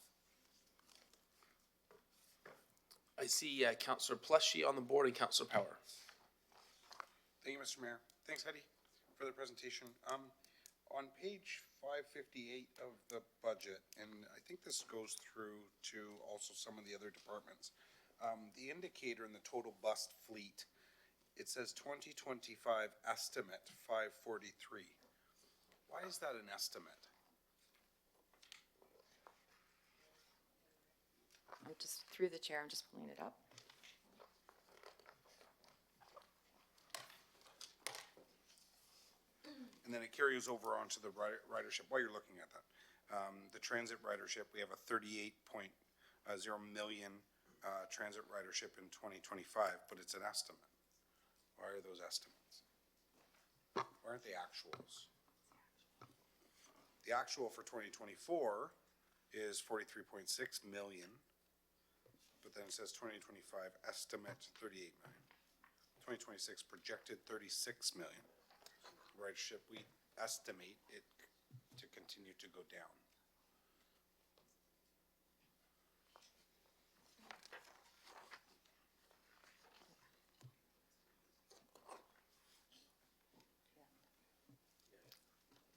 I see Councillor Pleshy on the board and Councillor Power. Thank you, Mr. Mayor. Thanks, Heidi. for the presentation. On page 558 of the budget, and I think this goes through to also some of the other departments, the indicator in the total bus fleet, it says 2025 estimate 543. Why is that an estimate? I'm just, through the chair, I'm just pulling it up. And then it carries over onto the ridership while you're looking at that. The transit ridership, we have a 38.0 million transit ridership in 2025, but it's an estimate. Why are those estimates? Why aren't they actuals? The actual for 2024 is 43.6 million, but then it says 2025 estimate 38 million. 2026 projected 36 million. Ridership, we estimate it to continue to go down.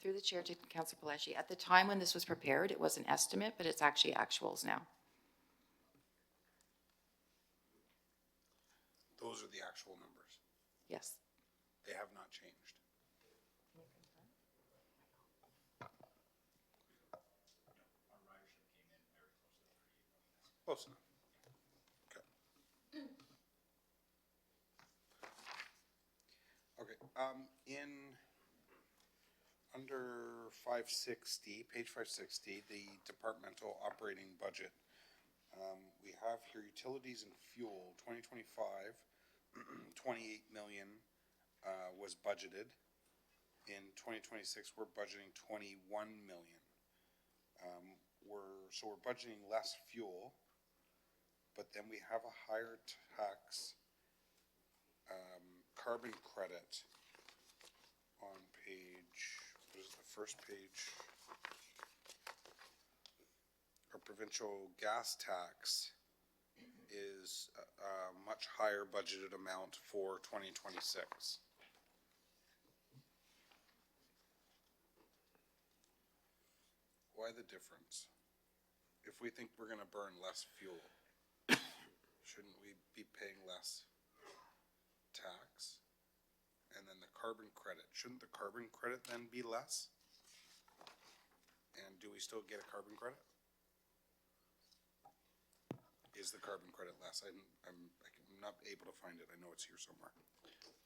Through the chair to Councillor Palashi, at the time when this was prepared, it was an estimate, but it's actually actuals now. Those are the actual numbers. Yes. They have not changed. Close enough. Okay. Okay, under 560, page 560, the departmental operating budget, we have here utilities and fuel, 2025, 28 million was budgeted. In 2026, we're budgeting 21 million. We're budgeting less fuel, but then we have a higher tax carbon credit on page, what is the first page? Our provincial gas tax is a much higher budgeted amount for 2026. Why the difference? If we think we're gonna burn less fuel, shouldn't we be paying less tax? And then the carbon credit, shouldn't the carbon credit then be less? And do we still get a carbon credit? Is the carbon credit less? I'm not able to find it. I know it's here somewhere.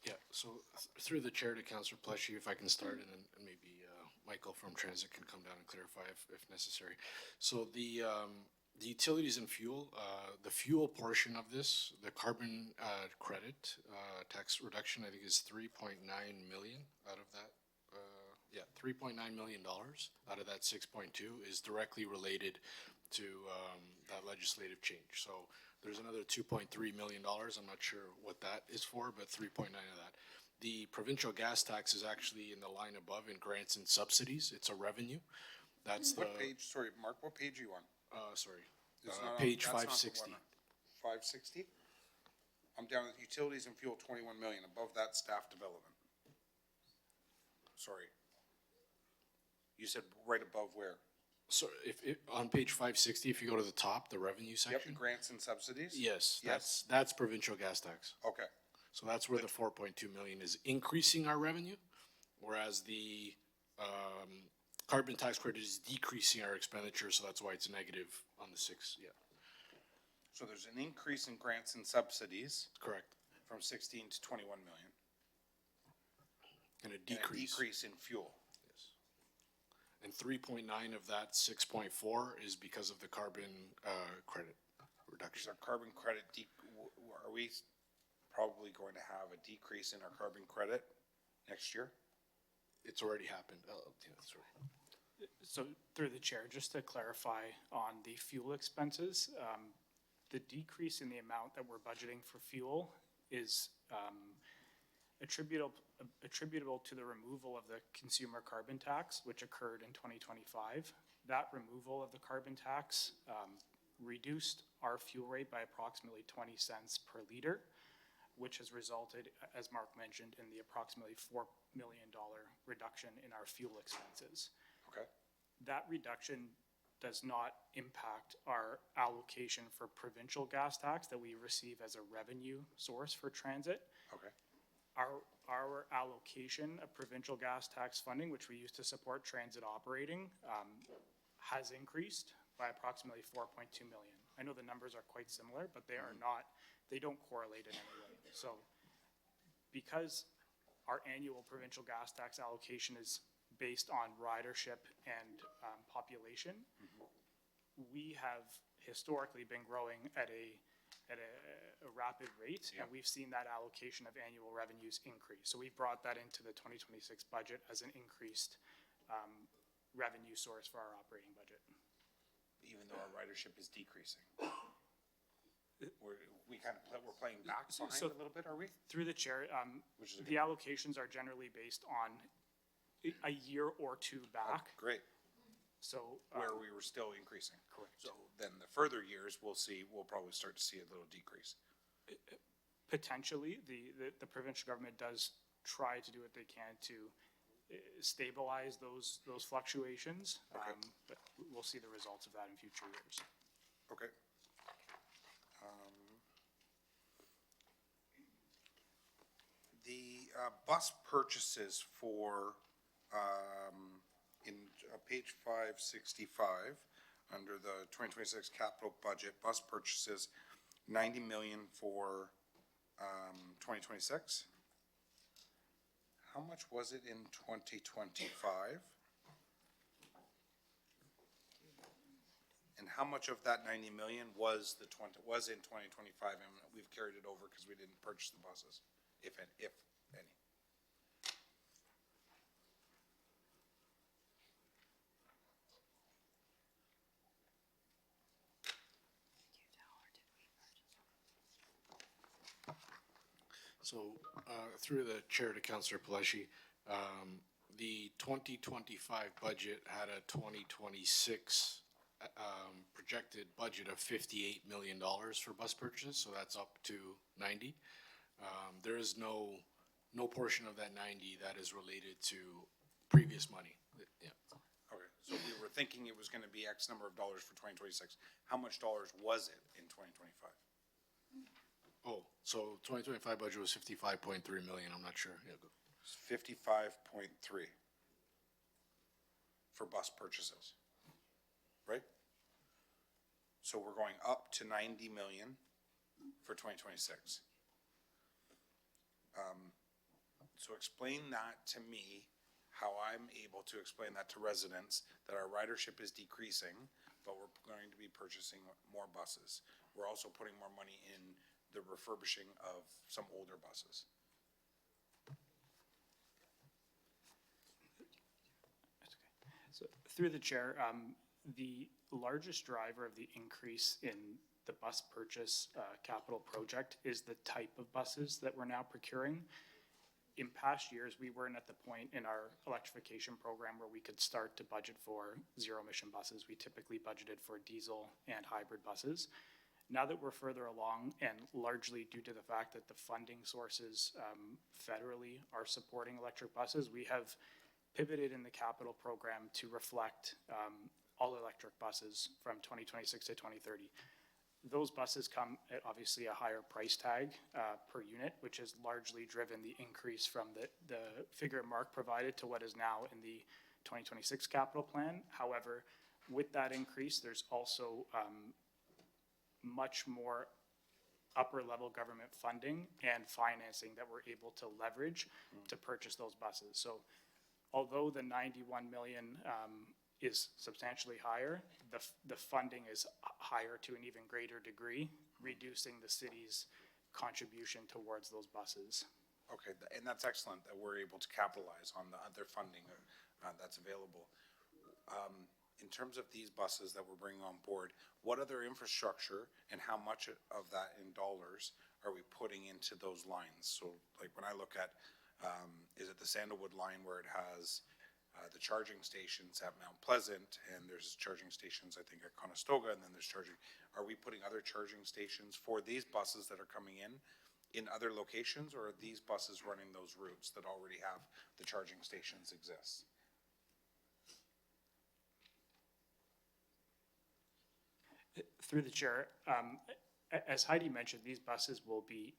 Yeah, so through the chair to Councillor Pleshy, if I can start, and then maybe Michael from Transit can come down and clarify if necessary. So the utilities and fuel, the fuel portion of this, the carbon credit tax reduction, I think is 3.9 million out of that. Yeah, $3.9 million out of that 6.2 is directly related to that legislative change. So there's another $2.3 million. I'm not sure what that is for, but 3.9 of that. The provincial gas tax is actually in the line above in grants and subsidies. It's a revenue. That's What page, sorry, Mark, what page are you on? Sorry, It's not on- page that's not the 560. one. 560? I'm down at utilities and fuel, 21 million. Above that, staff development. Sorry. You said right above where? So if on page 560, if you go to the top, the revenue Yep, section. grants and subsidies? Yes, Yes. that's provincial gas tax. Okay. So that's where the 4.2 million is increasing our revenue, whereas the carbon tax credit is decreasing our expenditure, so that's why it's negative on the 6, yeah. So there's an increase in grants and subsidies Correct. from 16 to 21 million. And a And a decrease. decrease in fuel. Yes. And 3.9 of that 6.4 is because of the carbon credit Is reduction. our carbon credit, are we probably going to have a decrease in our carbon credit next year? It's already happened. Oh, yeah, that's right. So through the chair, just to clarify on the fuel expenses, the decrease in the amount that we're budgeting for fuel is attributable to the removal of the consumer carbon tax, which occurred in 2025. That removal of the carbon tax reduced our fuel rate by approximately 20 cents per liter, which has resulted, as Mark mentioned, in the approximately $4 million reduction in our fuel expenses. Okay. That reduction does not impact our allocation for provincial gas tax that we receive as a revenue source for transit. Okay. Our allocation of provincial gas tax funding, which we use to support transit operating, has increased by approximately 4.2 million. I know the numbers are quite similar, but they are not, they don't correlate in any way. So because our annual provincial gas tax allocation is based on ridership and population, we have historically been growing at a rapid rate, and we've seen that allocation of annual revenues increase. So we've brought that into the 2026 budget as an increased revenue source for our operating budget. Even though our ridership is decreasing. We're playing back behind a little bit, are we? Through the chair, Which is the allocations are generally based on a year or two back. Great. So Where we were still increasing. Correct. So then the further years, we'll probably start to see a little decrease. potentially, the provincial government does try to do what they can to stabilize those fluctuations. Okay. But we'll see the results of that in future years. Okay. The bus purchases for, in page 565, under the 2026 capital budget, bus purchases, 90 million for 2026. How much was it in 2025? And how much of that 90 million was in 2025, and we've carried it over because we didn't purchase the buses, if any? So, through the chair to Councillor Paleshi, the 2025 budget had a 2026 projected budget of $58 million for bus purchases, so that's up to 90. There is no portion of that 90 that is related to previous money. Yeah. Okay, so we were thinking it was gonna be X number of dollars for 2026. How much dollars was it in 2025? Oh, so 2025 budget was 55.3 million, I'm not sure. Yeah, go. 55.3 for bus purchases, right? So we're going up to 90 million for 2026. So explain that to me, how I'm able to explain that to residents, that our ridership is decreasing, but we're going to be purchasing more buses. We're also putting more money in the refurbishing of some older buses. So through the chair, the largest driver of the increase in the bus purchase capital project is the type of buses that we're now procuring. In past years, we weren't at the point in our electrification program where we could start to budget for zero-emission buses. We typically budgeted for diesel and hybrid buses. Now that we're further along, and largely due to the fact that the funding sources federally are supporting electric buses, we have pivoted in the capital program to reflect all electric buses from 2026 to 2030. Those buses come at obviously a higher price tag per unit, which has largely driven the increase from the figure Mark provided to what is now in the 2026 capital plan. However, with that increase, there's also much more upper level government funding and financing that we're able to leverage to purchase those buses. So although the 91 million is substantially higher, the funding is higher to an even greater degree, reducing the city's contribution towards those buses. Okay, and that's excellent that we're able to capitalize on the other funding that's available. In terms of these buses that we're bringing on board, what other infrastructure and how much of that in dollars are we putting into those lines? So like when I look at, is it the Sandalwood line where it has the charging stations at Mount Pleasant, and there's charging stations, I think, at Conestoga, and then there's charging. Are we putting other charging stations for these buses that are coming in in other locations, or are these buses running those routes that already have the charging stations exist? Through the chair, as Heidi mentioned, these buses will be,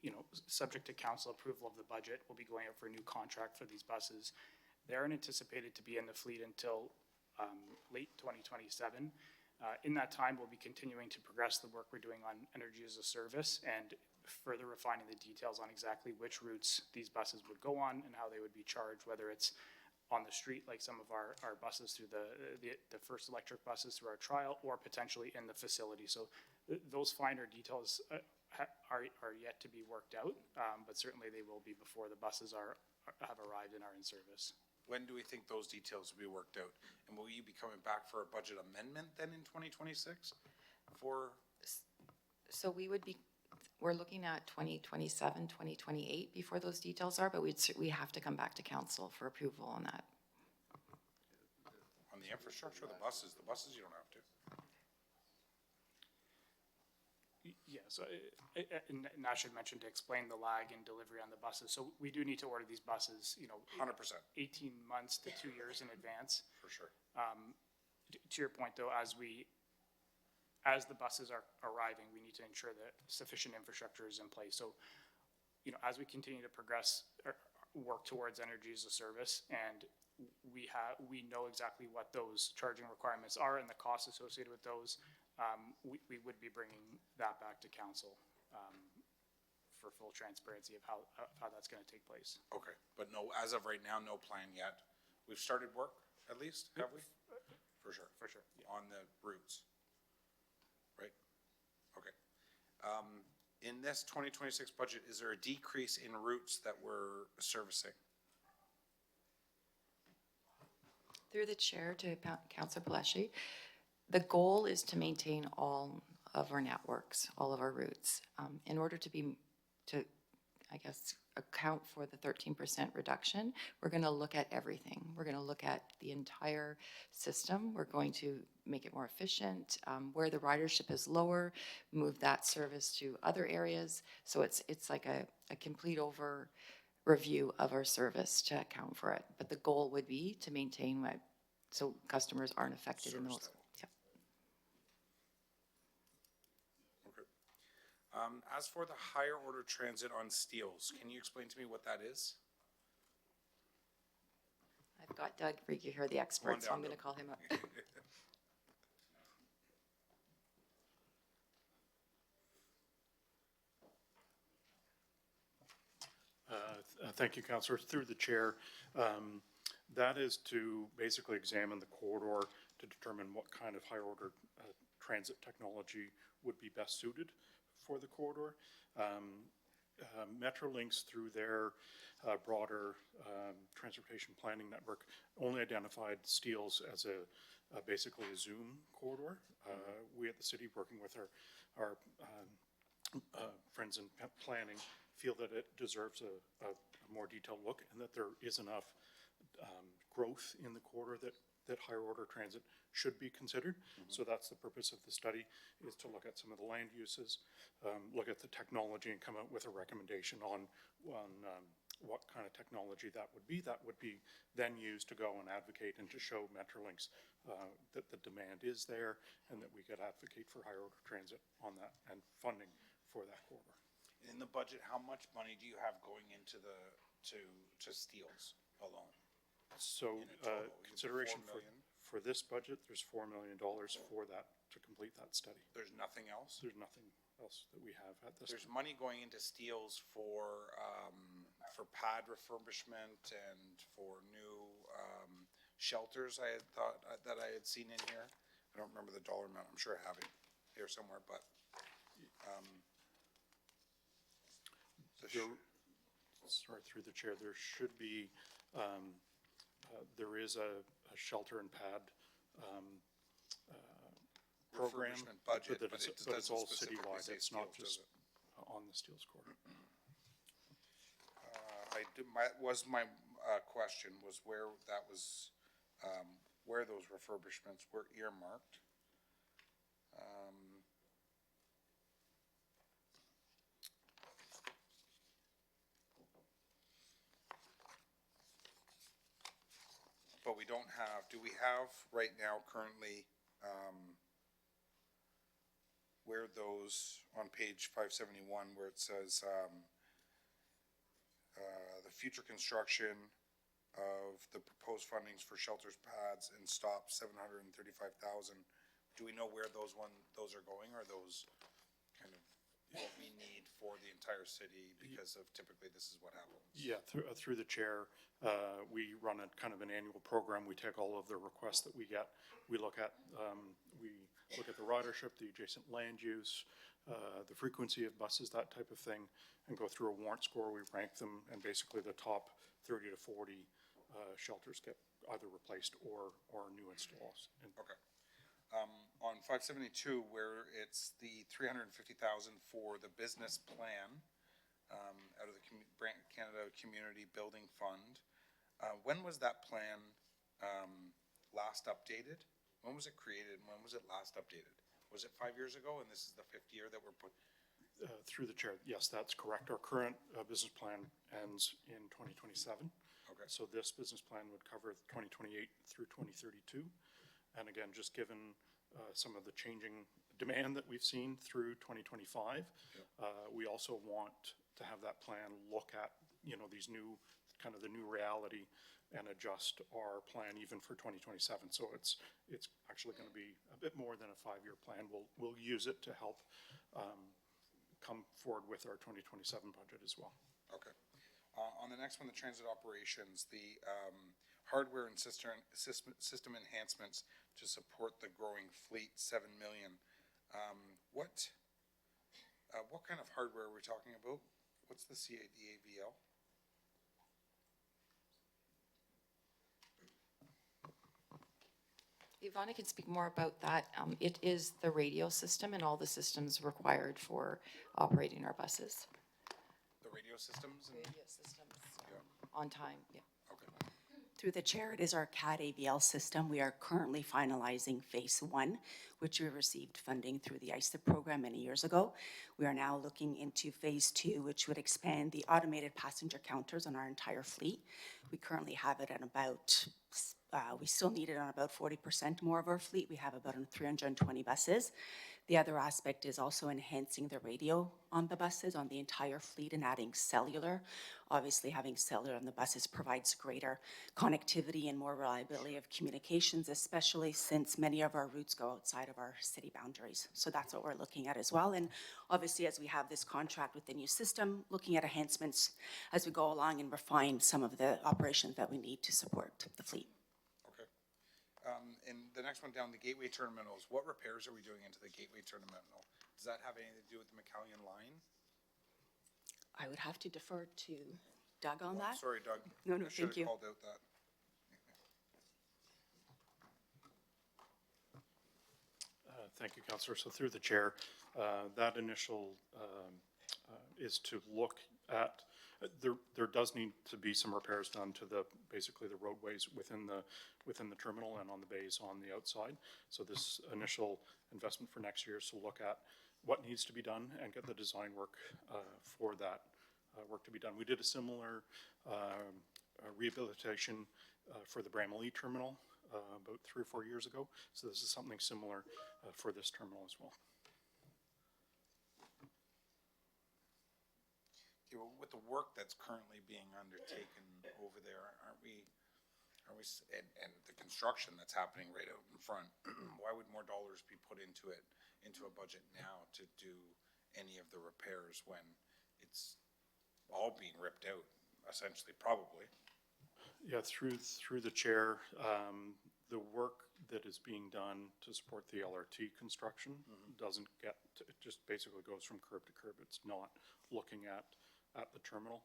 subject to council approval of the budget. We'll be going out for a new contract for these buses. They aren't anticipated to be in the fleet until late 2027. In that time, we'll be continuing to progress the work we're doing on energy as a service and further refining the details on exactly which routes these buses would go on and how they would be charged, whether it's on the street, like some of our buses through the first electric buses through our trial, or potentially in the facility. So those finer details are yet to be worked out, but certainly they will be before the buses have arrived and are in service. When do we think those details will be worked out? And will you be coming back for a budget amendment then in 2026 for? So we're looking at 2027, 2028 before those details are, but we have to come back to council for approval on that. On the infrastructure, the buses you don't have to. Yeah, so Nash had mentioned to explain the lag in delivery on the buses. So we do need to order these buses, 100%. 18 months to 2 years in advance. For sure. To your point though, as the buses are arriving, we need to ensure that sufficient infrastructure is in place. So, as we continue to progress or work towards energy as a service, and we know exactly what those charging requirements are and the costs associated with those, we would be bringing that back to council for full transparency of how that's going to take place. Okay, but no, as of right now, no plan yet. We've started work, at least, have we? For sure. For sure. Yeah. On the routes. Right? Okay. In this 2026 budget, is there a decrease in routes that we're servicing? Through the chair to Councillor Palashi, the goal is to maintain all of our networks, all of our routes. In order to account for the 13% reduction, we're going to look at everything. We're going to look at the entire system. We're going to make it more efficient. Where the ridership is lower, move that service to other areas. So it's like a complete review of our service to account for it. But the goal would be to maintain so customers aren't affected in those. Yeah. Okay. As for the higher order transit on Steeles, can you explain to me what that is? I've got Doug Rieke here, the expert, so I'm going to call him up. Thank you, Councillor. Through the chair, that is to basically examine the corridor to determine what kind of higher order transit technology would be best suited for the corridor. Metrolinx, through their broader transportation planning network, only identified Steeles as basically a Zoom corridor. We at the city, working with our friends in planning, feel that it deserves a more detailed look, and that there is enough growth in the corridor that higher order transit should be considered. So that's the purpose of the study, is to look at some of the land uses, look at the technology, and come out with a recommendation on what kind of technology that would be then used to go and advocate and to show Metrolinx that the demand is there, and that we could advocate for higher order transit on that and funding for that corridor. In the budget, how much money do you have going into to Steeles alone? So consideration for this budget, there's $4 million for that, to complete that study. There's nothing else? There's nothing else that we have at this There's time. money going into Steeles for pad refurbishment and for new shelters. I had thought that I had seen in here. I don't remember the dollar amount. I'm sure I have it here somewhere, but sorry, through the chair, there should be there is a shelter and pad program, budget, but it's all citywide. It's not just on the Steeles corridor. My question was where that was, where those refurbishments were earmarked. but we don't have, do we have right now currently, where those, on page 571, where it says, the future construction of the proposed fundings for shelters, pads, and stops, 735,000. Do we know where those are going? Are those kind of what we need for the entire city, because of typically this is what happens? Yeah, through the chair, we run a kind of an annual program. We take all of the requests that we get. We look at the ridership, the adjacent land use, the frequency of buses, that type of thing, and go through a warrant score. We rank them, and basically the top 30 to 40 shelters get either replaced or new installs. Okay. On 572, where it's the 350,000 for the business plan out of the Canada Community Building Fund, when was that plan last updated? When was it created and when was it last updated? Was it 5 years ago and this is the 5th year that we're put? Through the chair, yes, that's correct. Our current business plan ends in 2027. Okay. So this business plan would cover 2028 through 2032. And again, just given some of the changing demand that we've seen through 2025, we also want to have that plan look at, these new, kind of the new reality, and adjust our plan even for 2027. So it's actually going to be a bit more than a 5-year plan. We'll use it to help come forward with our 2027 budget as well. Okay. On the next one, the transit operations, the hardware and system enhancements to support the growing fleet, 7 million. What kind of hardware are we talking about? What's the CADAVL? Ivana can speak more about that. It is the radio system and all the systems required for operating our buses. The radio systems? Radio systems on time, yeah. Okay. Through the chair, it is our CAD AVL system. We are currently finalizing phase 1, which we received funding through the ISIP program many years ago. We are now looking into phase 2, which would expand the automated passenger counters on our entire fleet. We currently have it at about, we still need it on about 40% more of our fleet. We have about 320 buses. The other aspect is also enhancing the radio on the buses, on the entire fleet, and adding cellular. Obviously, having cellular on the buses provides greater connectivity and more reliability of communications, especially since many of our routes go outside of our city boundaries. So that's what we're looking at as well. And obviously, as we have this contract with the new system, looking at enhancements as we go along and refine some of the operations that we need to support the fleet. Okay. And the next one down, the gateway terminals. What repairs are we doing into the gateway terminal? Does that have anything to do with the McCallion line? I would have to defer to Doug on that. Sorry, Doug. No, I thank should have you. called out that. Thank you, Councillor. So through the chair, that initial is to look at, there does need to be some repairs done to basically the roadways within the terminal and on the bays on the outside. So this initial investment for next year is to look at what needs to be done and get the design work for that work to be done. We did a similar rehabilitation for the Bramalea terminal about 3 or 4 years ago. So this is something similar for this terminal as well. Okay, well, with the work that's currently being undertaken over there, aren't we, and the construction that's happening right out in front, why would more dollars be put into it, into a budget now to do any of the repairs when it's all being ripped out, essentially, probably? Yeah, through the chair, the work that is being done to support the LRT construction doesn't get, it just basically goes from curb to curb. It's not looking at the terminal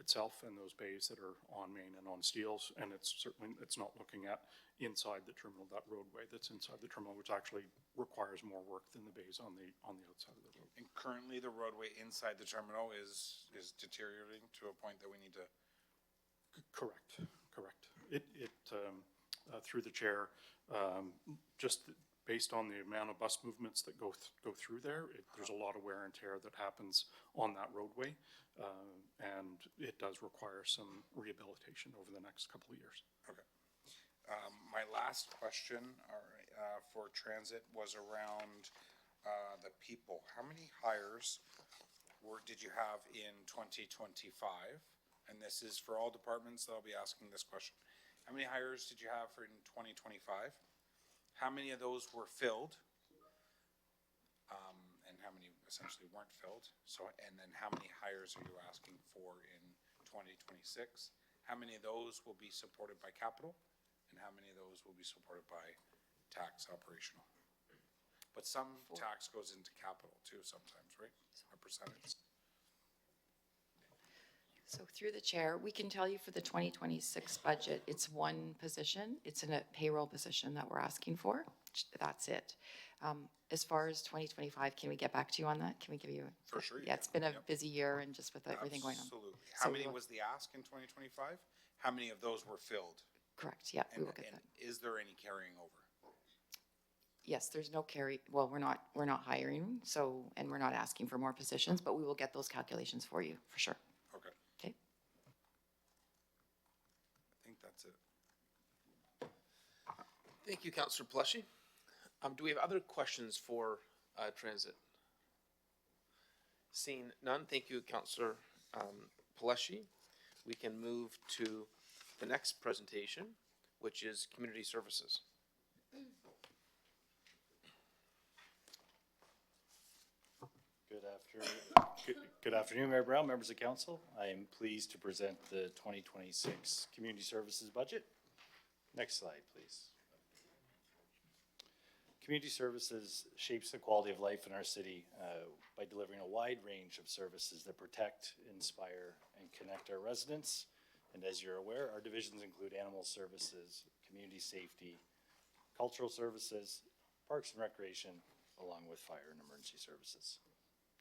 itself and those bays that are on Main and on Steeles, and it's not looking at inside the terminal, that roadway that's inside the terminal, which actually requires more work than the bays on the outside of the road. And currently the roadway inside the terminal is deteriorating to a point that we need to. Correct. Through the chair, just based on the amount of bus movements that go through there, there's a lot of wear and tear that happens on that roadway, and it does require some rehabilitation over the next couple of years. Okay. My last question, all right, for transit was around, the people. How many hires did you have in 2025? And this is for all departments that I'll be asking this question. How many hires did you have for in 2025? How many of those were filled? And how many essentially weren't filled? So, and then how many hires are you asking for in 2026? How many of those will be supported by capital? And how many of those will be supported by tax operational? But some tax goes into capital too sometimes, right? A percentage. So through the chair, we can tell you for the 2026 budget, it's one position. It's in a payroll position that we're asking for. That's it. As far as 2025, can we get back to you on that? Can we give you? For sure. Yeah, it's been a busy year and just with everything going on. Absolutely. So How many we'll- was the ask in 2025? How many of those were filled? Correct, yeah, we And, will get and that. is there any carrying over? Yes, there's no carry, well, we're not hiring, so, and we're not asking for more positions, but we will get those calculations for you, for sure. Okay. Okay. I think that's it. Thank you, Councillor Pelletier. Do we have other questions for transit? Seeing none, thank you, Councillor Pelletier. We can move to the next presentation, which is community services. Good afternoon, Mayor Brown, members of council. I am pleased to present the 2026 community services budget. Next slide, please. Community services shapes the quality of life in our city by delivering a wide range of services that protect, inspire, and connect our residents. And as you're aware, our divisions include animal services, community safety, cultural services, parks and recreation, along with fire and emergency services.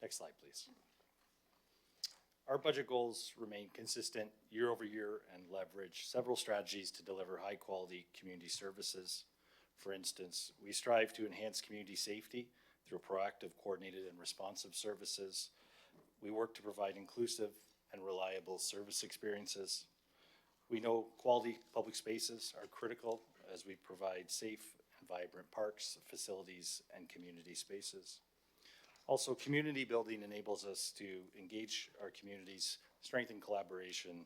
Next slide, please. Our budget goals remain consistent year over year and leverage several strategies to deliver high-quality community services. For instance, we strive to enhance community safety through proactive, coordinated, and responsive services. We work to provide inclusive and reliable service experiences. We know quality public spaces are critical as we provide safe and vibrant parks, facilities, and community spaces. Also, community building enables us to engage our communities, strengthen collaboration,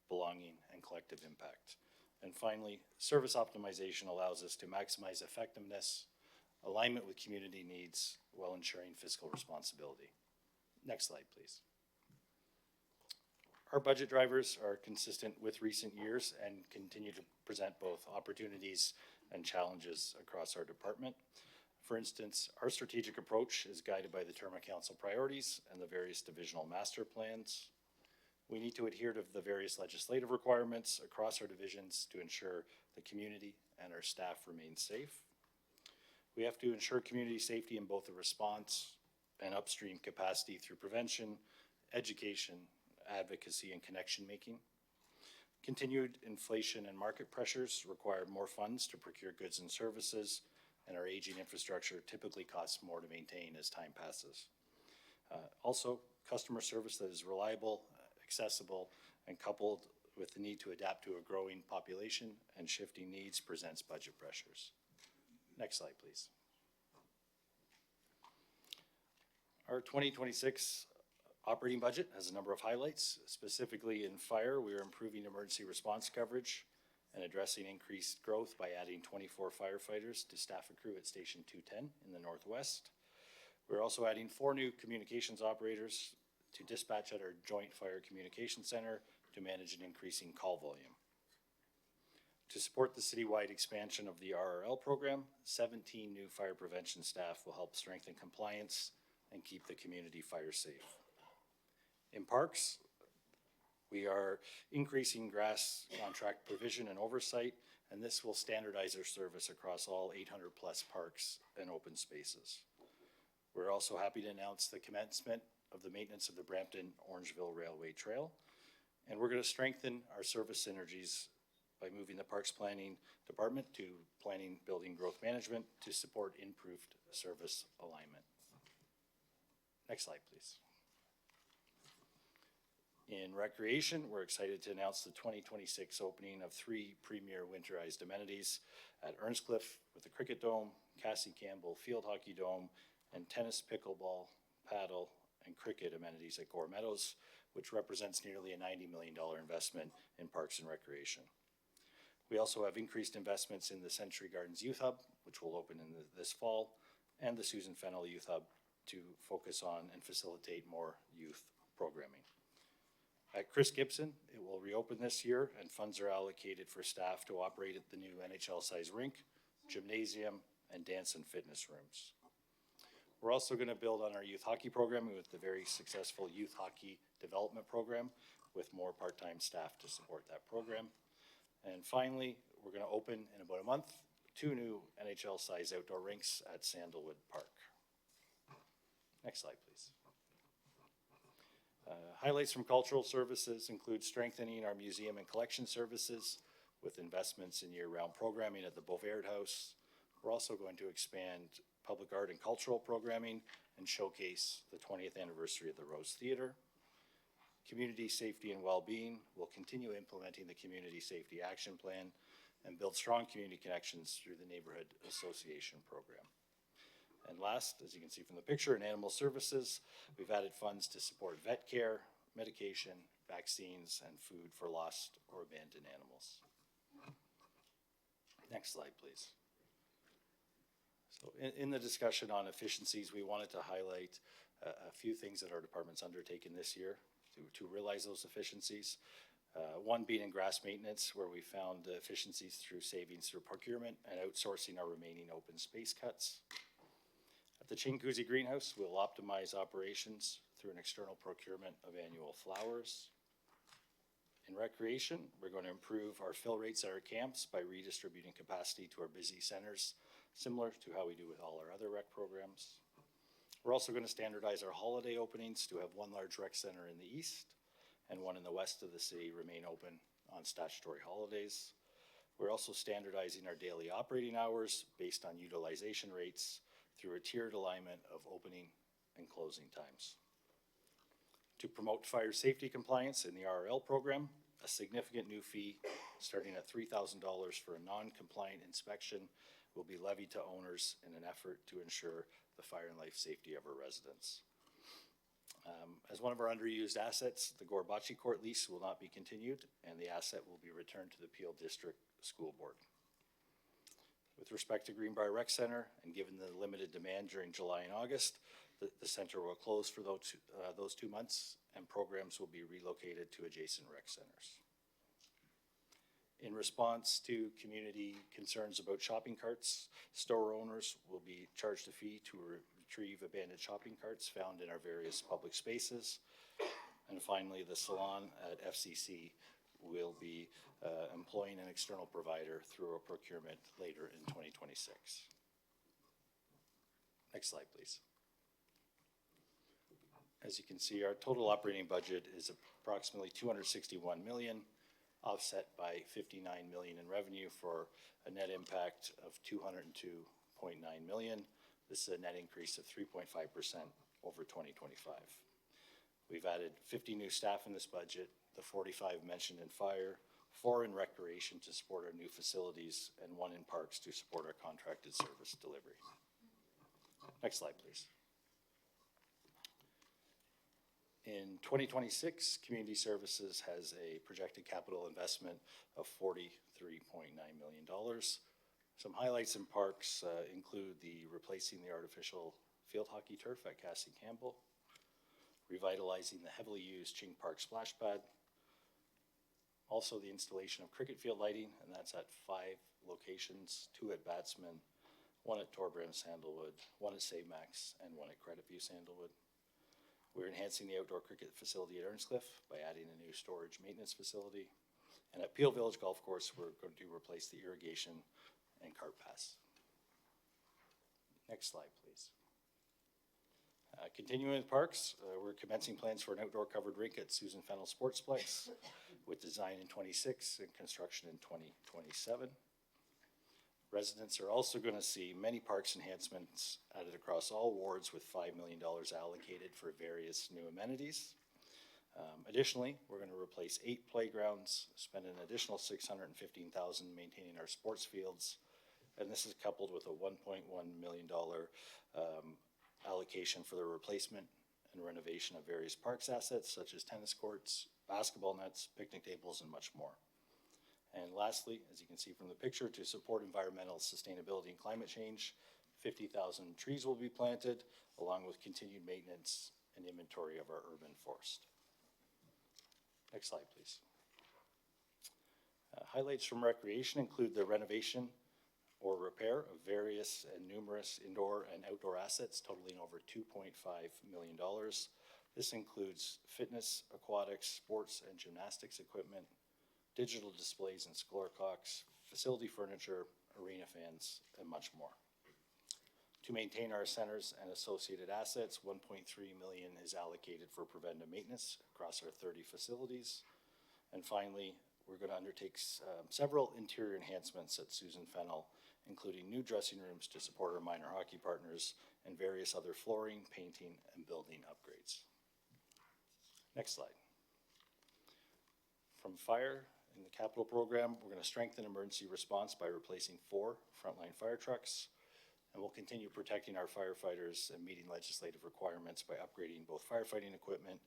belonging, and collective impact. And finally, service optimization allows us to maximize effectiveness, alignment with community needs, while ensuring fiscal responsibility. Next slide, please. Our budget drivers are consistent with recent years and continue to present both opportunities and challenges across our department. For instance, our strategic approach is guided by the term of council priorities and the various divisional master plans. We need to adhere to the various legislative requirements across our divisions to ensure the community and our staff remain safe. We have to ensure community safety in both the response and upstream capacity through prevention, education, advocacy, and connection making. Continued inflation and market pressures require more funds to procure goods and services, and our aging infrastructure typically costs more to maintain as time passes. Also, customer service that is reliable, accessible, and coupled with the need to adapt to a growing population and shifting needs presents budget pressures. Next slide, please. Our 2026 operating budget has a number of highlights. Specifically in fire, we are improving emergency response coverage and addressing increased growth by adding 24 firefighters to staff a crew at Station 210 in the Northwest. We're also adding 4 new communications operators to dispatch at our Joint Fire Communication Center to manage an increasing call volume. To support the citywide expansion of the RRL program, 17 new fire prevention staff will help strengthen compliance and keep the community fire safe. In parks, we are increasing grass contract provision and oversight, and this will standardize our service across all 800 plus parks and open spaces. We're also happy to announce the commencement of the maintenance of the Brampton-Orangeville Railway Trail, and we're going to strengthen our service synergies by moving the Parks Planning Department to Planning, Building, Growth Management to support improved service alignment. Next slide, please. In recreation, we're excited to announce the 2026 opening of 3 premier winterized amenities at Earnscliffe with the Cricket Dome, Cassie Campbell Field Hockey Dome, and tennis, pickleball, paddle, and cricket amenities at Gore Meadows, which represents nearly a $90 million investment in parks and recreation. We also have increased investments in the Century Gardens Youth Hub, which will open in this fall, and the Susan Fennell Youth Hub to focus on and facilitate more youth programming. At Chris Gibson, it will reopen this year, and funds are allocated for staff to operate at the new NHL-size rink, gymnasium, and dance and fitness rooms. We're also going to build on our youth hockey programming with the very successful Youth Hockey Development Program, with more part-time staff to support that program. And finally, we're going to open in about a month 2 new NHL-size outdoor rinks at Sandalwood Park. Next slide, please. Highlights from cultural services include strengthening our museum and collection services with investments in year-round programming at the Bovaird House. We're also going to expand public art and cultural programming and showcase the 20th anniversary of the Rose Theatre. Community safety and well-being will continue implementing the Community Safety Action Plan and build strong community connections through the Neighborhood Association Program. And last, as you can see from the picture, in animal services, we've added funds to support vet care, medication, vaccines, and food for lost or abandoned animals. Next slide, please. So in the discussion on efficiencies, we wanted to highlight a few things that our department's undertaken this year to realize those efficiencies. One being in grass maintenance, where we found efficiencies through savings through procurement and outsourcing our remaining open space cuts. At the Chinguzi Greenhouse, we'll optimize operations through an external procurement of annual flowers. In recreation, we're going to improve our fill rates at our camps by redistributing capacity to our busy centers, similar to how we do with all our other rec programs. We're also going to standardize our holiday openings to have 1 large rec center in the east and 1 in the west of the city remain open on statutory holidays. We're also standardizing our daily operating hours based on utilization rates through a tiered alignment of opening and closing times. To promote fire safety compliance in the RRL program, a significant new fee starting at $3,000 for a non-compliant inspection will be levied to owners in an effort to ensure the fire and life safety of our residents. As one of our underused assets, the Gore Bocce Court lease will not be continued, and the asset will be returned to the Peel District School Board. With respect to Greenbrier Rec Center, and given the limited demand during July and August, the center will close for those 2 months, and programs will be relocated to adjacent rec centers. In response to community concerns about shopping carts, store owners will be charged a fee to retrieve abandoned shopping carts found in our various public spaces. And finally, the salon at FCC will be employing an external provider through a procurement later in 2026. Next slide, please. As you can see, our total operating budget is approximately $261 million, offset by $59 million in revenue for a net impact of $202.9 million. This is a net increase of 3.5% over 2025. We've added 50 new staff in this budget, the 45 mentioned in fire, 4 in recreation to support our new facilities, and 1 in parks to support our contracted service delivery. Next slide, please. In 2026, Community Services has a projected capital investment of $43.9 million. Some highlights in parks include the replacing the artificial field hockey turf at Cassie Campbell, revitalizing the heavily used Ching Park splash pad, also the installation of cricket field lighting, and that's at 5 locations, 2 at Batsman, 1 at Torbram Sandalwood, 1 at Save Max, and 1 at Credit View Sandalwood. We're enhancing the outdoor cricket facility at Earnscliffe by adding a new storage maintenance facility. And at Peel Village Golf Course, we're going to replace the irrigation and cart paths. Next slide, please. Continuing with parks, we're commencing plans for an outdoor covered rink at Susan Fennell Sportsplex with design in 26 and construction in 2027. Residents are also going to see many parks enhancements added across all wards with $5 million allocated for various new amenities. Additionally, we're going to replace 8 playgrounds, spend an additional $615,000 maintaining our sports fields, and this is coupled with a $1.1 million allocation for the replacement and renovation of various parks assets such as tennis courts, basketball nets, picnic tables, and much more. And lastly, as you can see from the picture, to support environmental sustainability and climate change, 50,000 trees will be planted, along with continued maintenance and inventory of our urban forest. Next slide, please. Highlights from recreation include the renovation or repair of various and numerous indoor and outdoor assets totaling over $2.5 million. This includes fitness, aquatics, sports, and gymnastics equipment, digital displays and sclorcocks, facility furniture, arena fans, and much more. To maintain our centers and associated assets, $1.3 million is allocated for preventive maintenance across our 30 facilities. And finally, we're going to undertake several interior enhancements at Susan Fennell, including new dressing rooms to support our minor hockey partners and various other flooring, painting, and building upgrades. Next slide. From fire in the capital program, we're going to strengthen emergency response by replacing 4 frontline fire trucks. And we'll continue protecting our firefighters and meeting legislative requirements by upgrading both firefighting equipment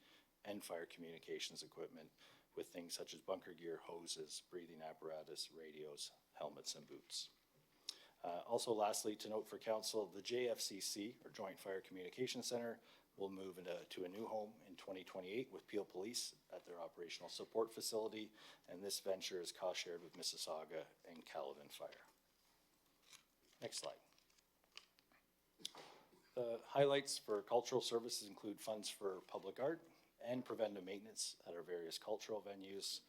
and fire communications equipment with things such as bunker gear, hoses, breathing apparatus, radios, helmets, and boots. Also, lastly, to note for council, the JFCC, or Joint Fire Communication Center, will move to a new home in 2028 with Peel Police at their operational support facility, and this venture is cost-shared with Mississauga and Caledon Fire. Next slide. The highlights for cultural services include funds for public art and preventive maintenance at our various cultural venues.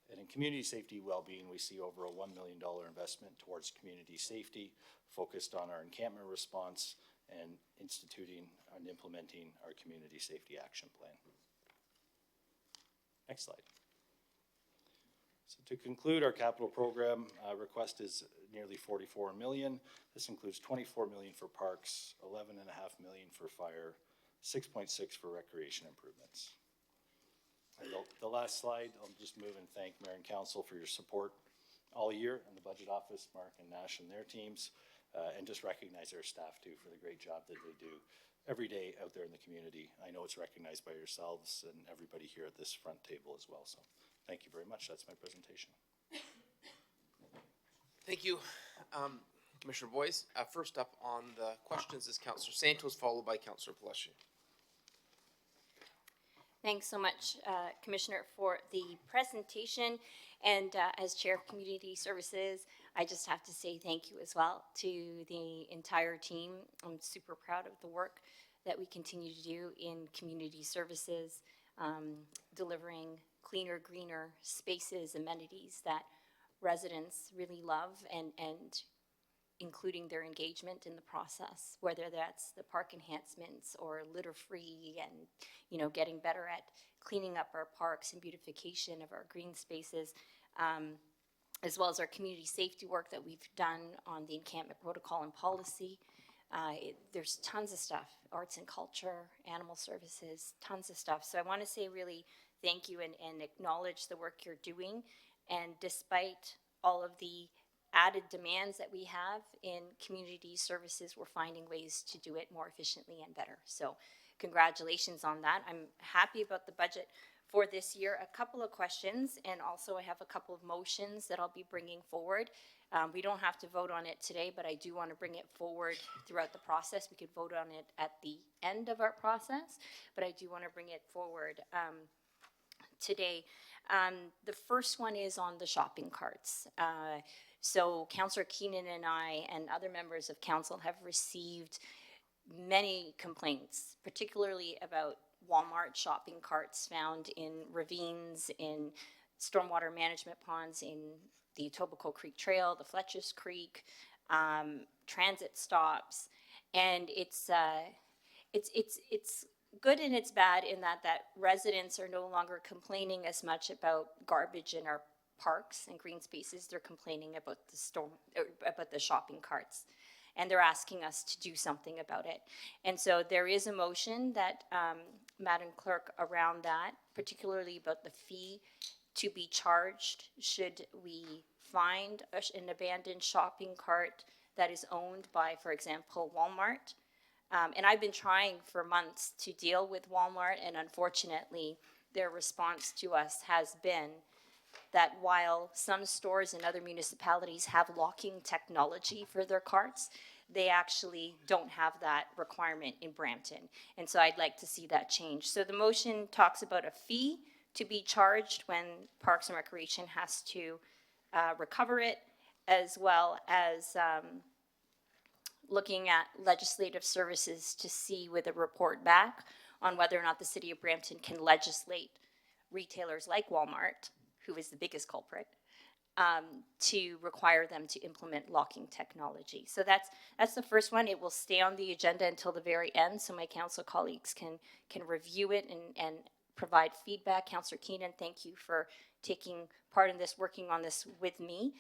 And in community safety well-being, we see over a $1 million investment towards community safety, focused on our encampment response and instituting and implementing our community safety action plan. Next slide. So to conclude, our capital program request is nearly $44 million. This includes $24 million for parks, $11.5 million for fire, $6.6 million for recreation improvements. And the last slide, I'll just move and thank Mayor and Council for your support all year, and the Budget Office, Mark and Nash and their teams, and just recognize our staff too for the great job that they do every day out there in the community. I know it's recognized by yourselves and everybody here at this front table as well. So thank you very much. That's my presentation. Thank you, Commissioner Boyce. First up on the questions is Councillor Santos, followed by Councillor Pelletier. Thanks so much, Commissioner, for the presentation. And as Chair of Community Services, I just have to say thank you as well to the entire team. I'm super proud of the work that we continue to do in community services, delivering cleaner, greener spaces, amenities that residents really love, and including their engagement in the process, whether that's the park enhancements or litter-free and, you know, getting better at cleaning up our parks and beautification of our green spaces, as well as our community safety work that we've done on the encampment protocol and policy. There's tons of stuff, arts and culture, animal services, tons of stuff. So I want to say really thank you and acknowledge the work you're doing. And despite all of the added demands that we have in community services, we're finding ways to do it more efficiently and better. So congratulations on that. I'm happy about the budget for this year. A couple of questions, and also I have a couple of motions that I'll be bringing forward. We don't have to vote on it today, but I do want to bring it forward throughout the process. We could vote on it at the end of our process, but I do want to bring it forward today. The first one is on the shopping carts. So Councillor Keenan and I and other members of council have received many complaints, particularly about Walmart shopping carts found in ravines, in stormwater management ponds, in the Etobicoke Creek Trail, the Fletcher's Creek, transit stops, and it's good and it's bad in that residents are no longer complaining as much about garbage in our parks and green spaces. They're complaining about the shopping carts, and they're asking us to do something about it. And so there is a motion that Madam Clerk, around that, particularly about the fee to be charged should we find an abandoned shopping cart that is owned by, for example, Walmart. And I've been trying for months to deal with Walmart, and unfortunately, their response to us has been that while some stores in other municipalities have locking technology for their carts, they actually don't have that requirement in Brampton. And so I'd like to see that change. So the motion talks about a fee to be charged when Parks and Recreation has to recover it, as well as looking at legislative services to see with a report back on whether or not the city of Brampton can legislate retailers like Walmart, who is the biggest culprit, to require them to implement locking technology. So that's the first one. It will stay on the agenda until the very end, so my council colleagues can review it and provide feedback. Councillor Keenan, thank you for taking part in this, working on this with me.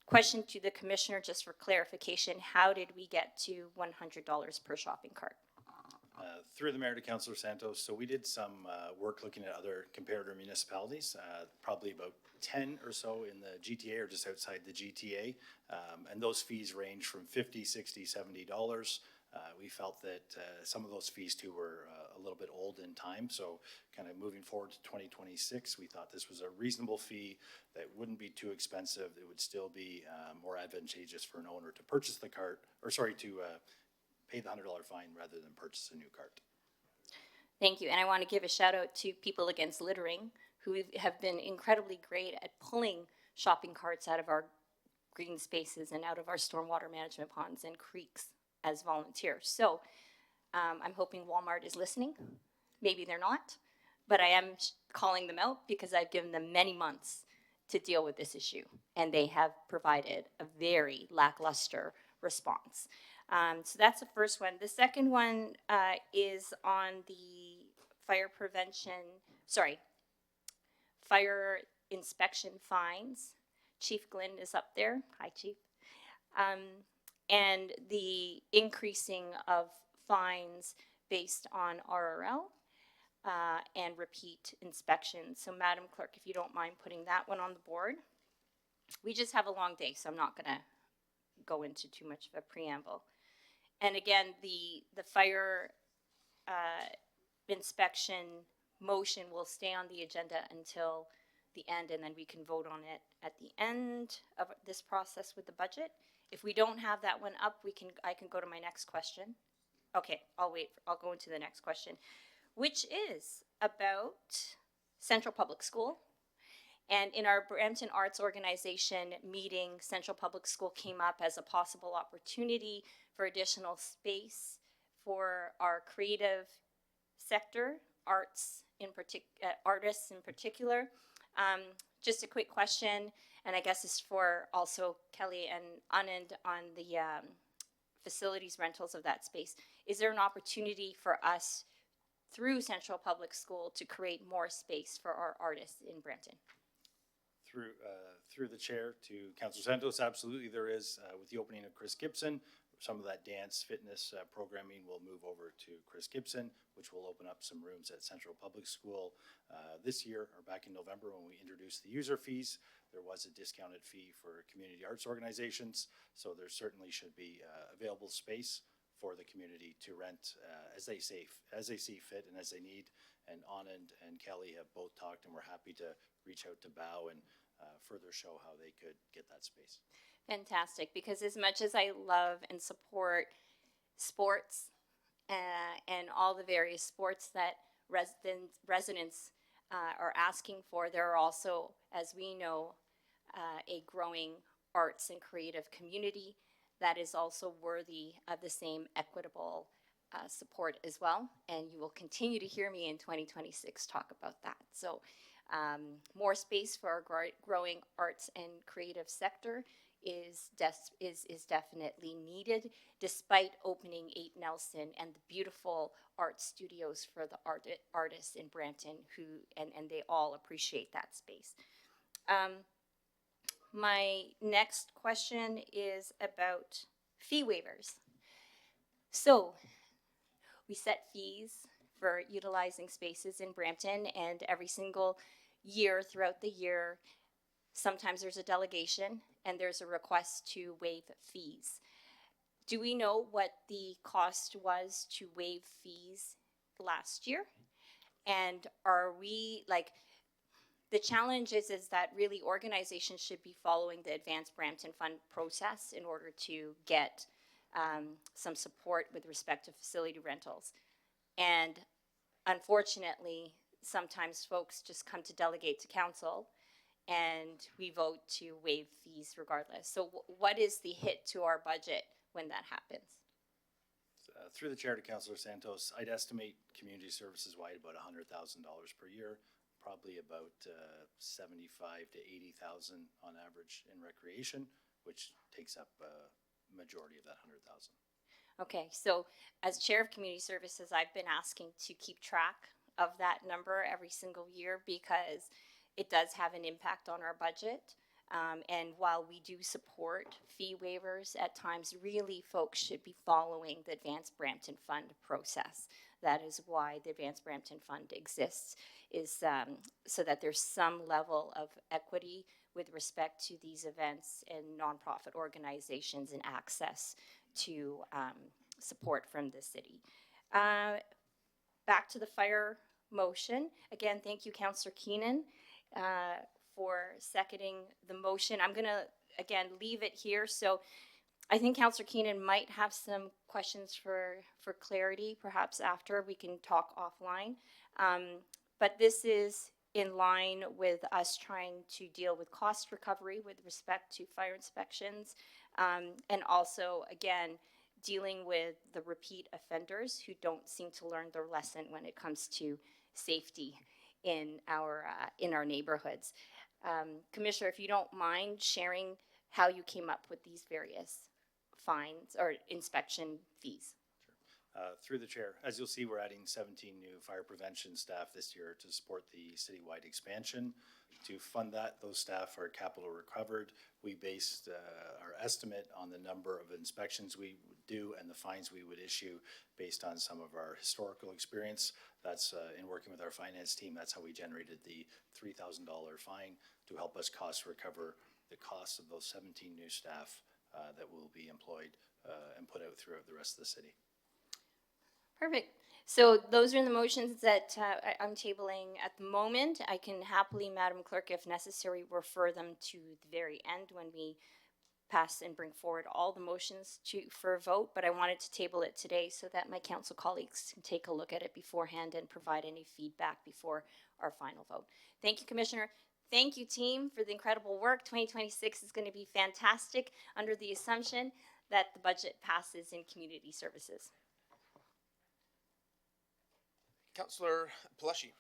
Question to the commissioner, just for clarification, how did we get to $100 per shopping cart? Through the mayor to Councillor Santos, so we did some work looking at other comparator municipalities, probably about 10 or so in the GTA or just outside the GTA, and those fees range from $50, $60, $70. We felt that some of those fees too were a little bit old in time, so kind of moving forward to 2026, we thought this was a reasonable fee that wouldn't be too expensive. It would still be more advantageous for an owner to purchase the cart, or sorry, to pay the $100 fine rather than purchase a new cart. Thank you, and I want to give a shout out to People Against Littering, who have been incredibly great at pulling shopping carts out of our green spaces and out of our stormwater management ponds and creeks as volunteers. So I'm hoping Walmart is listening. Maybe they're not, but I am calling them out because I've given them many months to deal with this issue, and they have provided a very lackluster response. So that's the first one. The second one is on the fire inspection fines. Chief Glenn is up there. Hi, Chief. And the increasing of fines based on RRL and repeat inspections. So Madam Clerk, if you don't mind putting that one on the board. We just have a long day, so I'm not going to go into too much of a preamble. And again, the fire inspection motion will stay on the agenda until the end, and then we can vote on it at the end of this process with the budget. If we don't have that one up, I can go to my next question. Okay, I'll wait. I'll go into the next question, which is about Central Public School. And in our Brampton Arts Organization meeting, Central Public School came up as a possible opportunity for additional space for our creative sector, artists in particular. Just a quick question, and I guess it's for also Kelly and Anand on the facilities rentals of that space. Is there an opportunity for us through Central Public School to create more space for our artists in Brampton? Through the chair to Councillor Santos, absolutely there is. With the opening of Chris Gibson, some of that dance fitness programming will move over to Chris Gibson, which will open up some rooms at Central Public School. This year, or back in November when we introduced the user fees, there was a discounted fee for community arts organizations, so there certainly should be available space for the community to rent as they see fit and as they need. And Anand and Kelly have both talked, and we're happy to reach out to BOW and further show how they could get that space. Fantastic, because as much as I love and support sports and all the various sports that residents are asking for, there are also, as we know, a growing arts and creative community that is also worthy of the same equitable support as well. And you will continue to hear me in 2026 talk about that. So more space for our growing arts and creative sector is definitely needed, despite opening 8 Nelson and the beautiful art studios for the artists in Brampton and they all appreciate that space. My next question is about fee waivers. So we set fees for utilizing spaces in Brampton, and every single year throughout the year, sometimes there's a delegation and there's a request to waive fees. Do we know what the cost was to waive fees last year? And are we, like, the challenge is that really organizations should be following the Advanced Brampton Fund process in order to get some support with respect to facility rentals. And unfortunately, sometimes folks just come to delegate to council and we vote to waive fees regardless. So what is the hit to our budget when that happens? Through the chair to Councillor Santos, I'd estimate community services wide about $100,000 per year, probably about 75 to 80,000 on average in recreation, which takes up a majority of that 100,000. Okay, so as chair of community services, I've been asking to keep track of that number every single year because it does have an impact on our budget. And while we do support fee waivers at times, really folks should be following the Advanced Brampton Fund process. That is why the Advanced Brampton Fund exists, is so that there's some level of equity with respect to these events and nonprofit organizations and access to support from the city. Back to the fire motion. Again, thank you, Councillor Keenan, for seconding the motion. I'm going to, again, leave it here. So I think Councillor Keenan might have some questions for clarity. Perhaps after we can talk offline. But this is in line with us trying to deal with cost recovery with respect to fire inspections. And also, again, dealing with the repeat offenders who don't seem to learn their lesson when it comes to safety in our neighborhoods. Commissioner, if you don't mind sharing how you came up with these various fines or inspection fees. Through the chair, as you'll see, we're adding 17 new fire prevention staff this year to support the citywide expansion. To fund that, those staff are capital recovered. We based our estimate on the number of inspections we would do and the fines we would issue based on some of our historical experience. That's in working with our finance team, that's how we generated the $3,000 fine to help us cost recover the costs of those 17 new staff that will be employed and put out throughout the rest of the city. Perfect. So those are the motions that I'm tabling at the moment. I can happily, Madam Clerk, if necessary, refer them to the very end when we pass and bring forward all the motions for a vote, but I wanted to table it today so that my council colleagues can take a look at it beforehand and provide any feedback before our final vote. Thank you, Commissioner. Thank you, team, for the incredible work. 2026 is going to be fantastic under the assumption that the budget passes in community services. Councillor Palashi.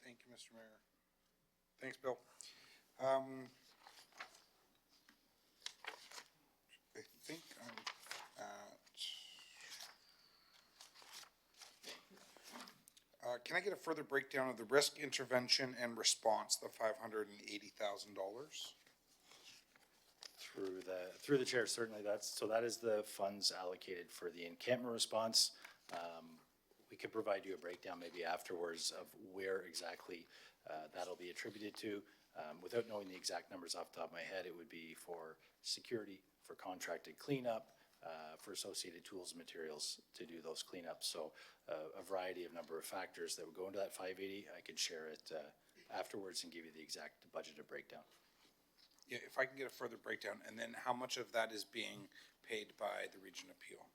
Thank you, Mr. Mayor. Thanks, Bill. I think I'm at, can I get a further breakdown of the risk intervention and response, the $580,000? Through the chair, certainly that is the funds allocated for the encampment response. We could provide you a breakdown maybe afterwards of where exactly that'll be attributed to. Without knowing the exact numbers off the top of my head, it would be for security, for contracted cleanup, for associated tools and materials to do those cleanups. So a variety of number of factors that would go into that 580. I can share it afterwards and give you the exact budgeted breakdown. Yeah, if I can get a further breakdown, and then how much of that is being paid by the Region Appeal?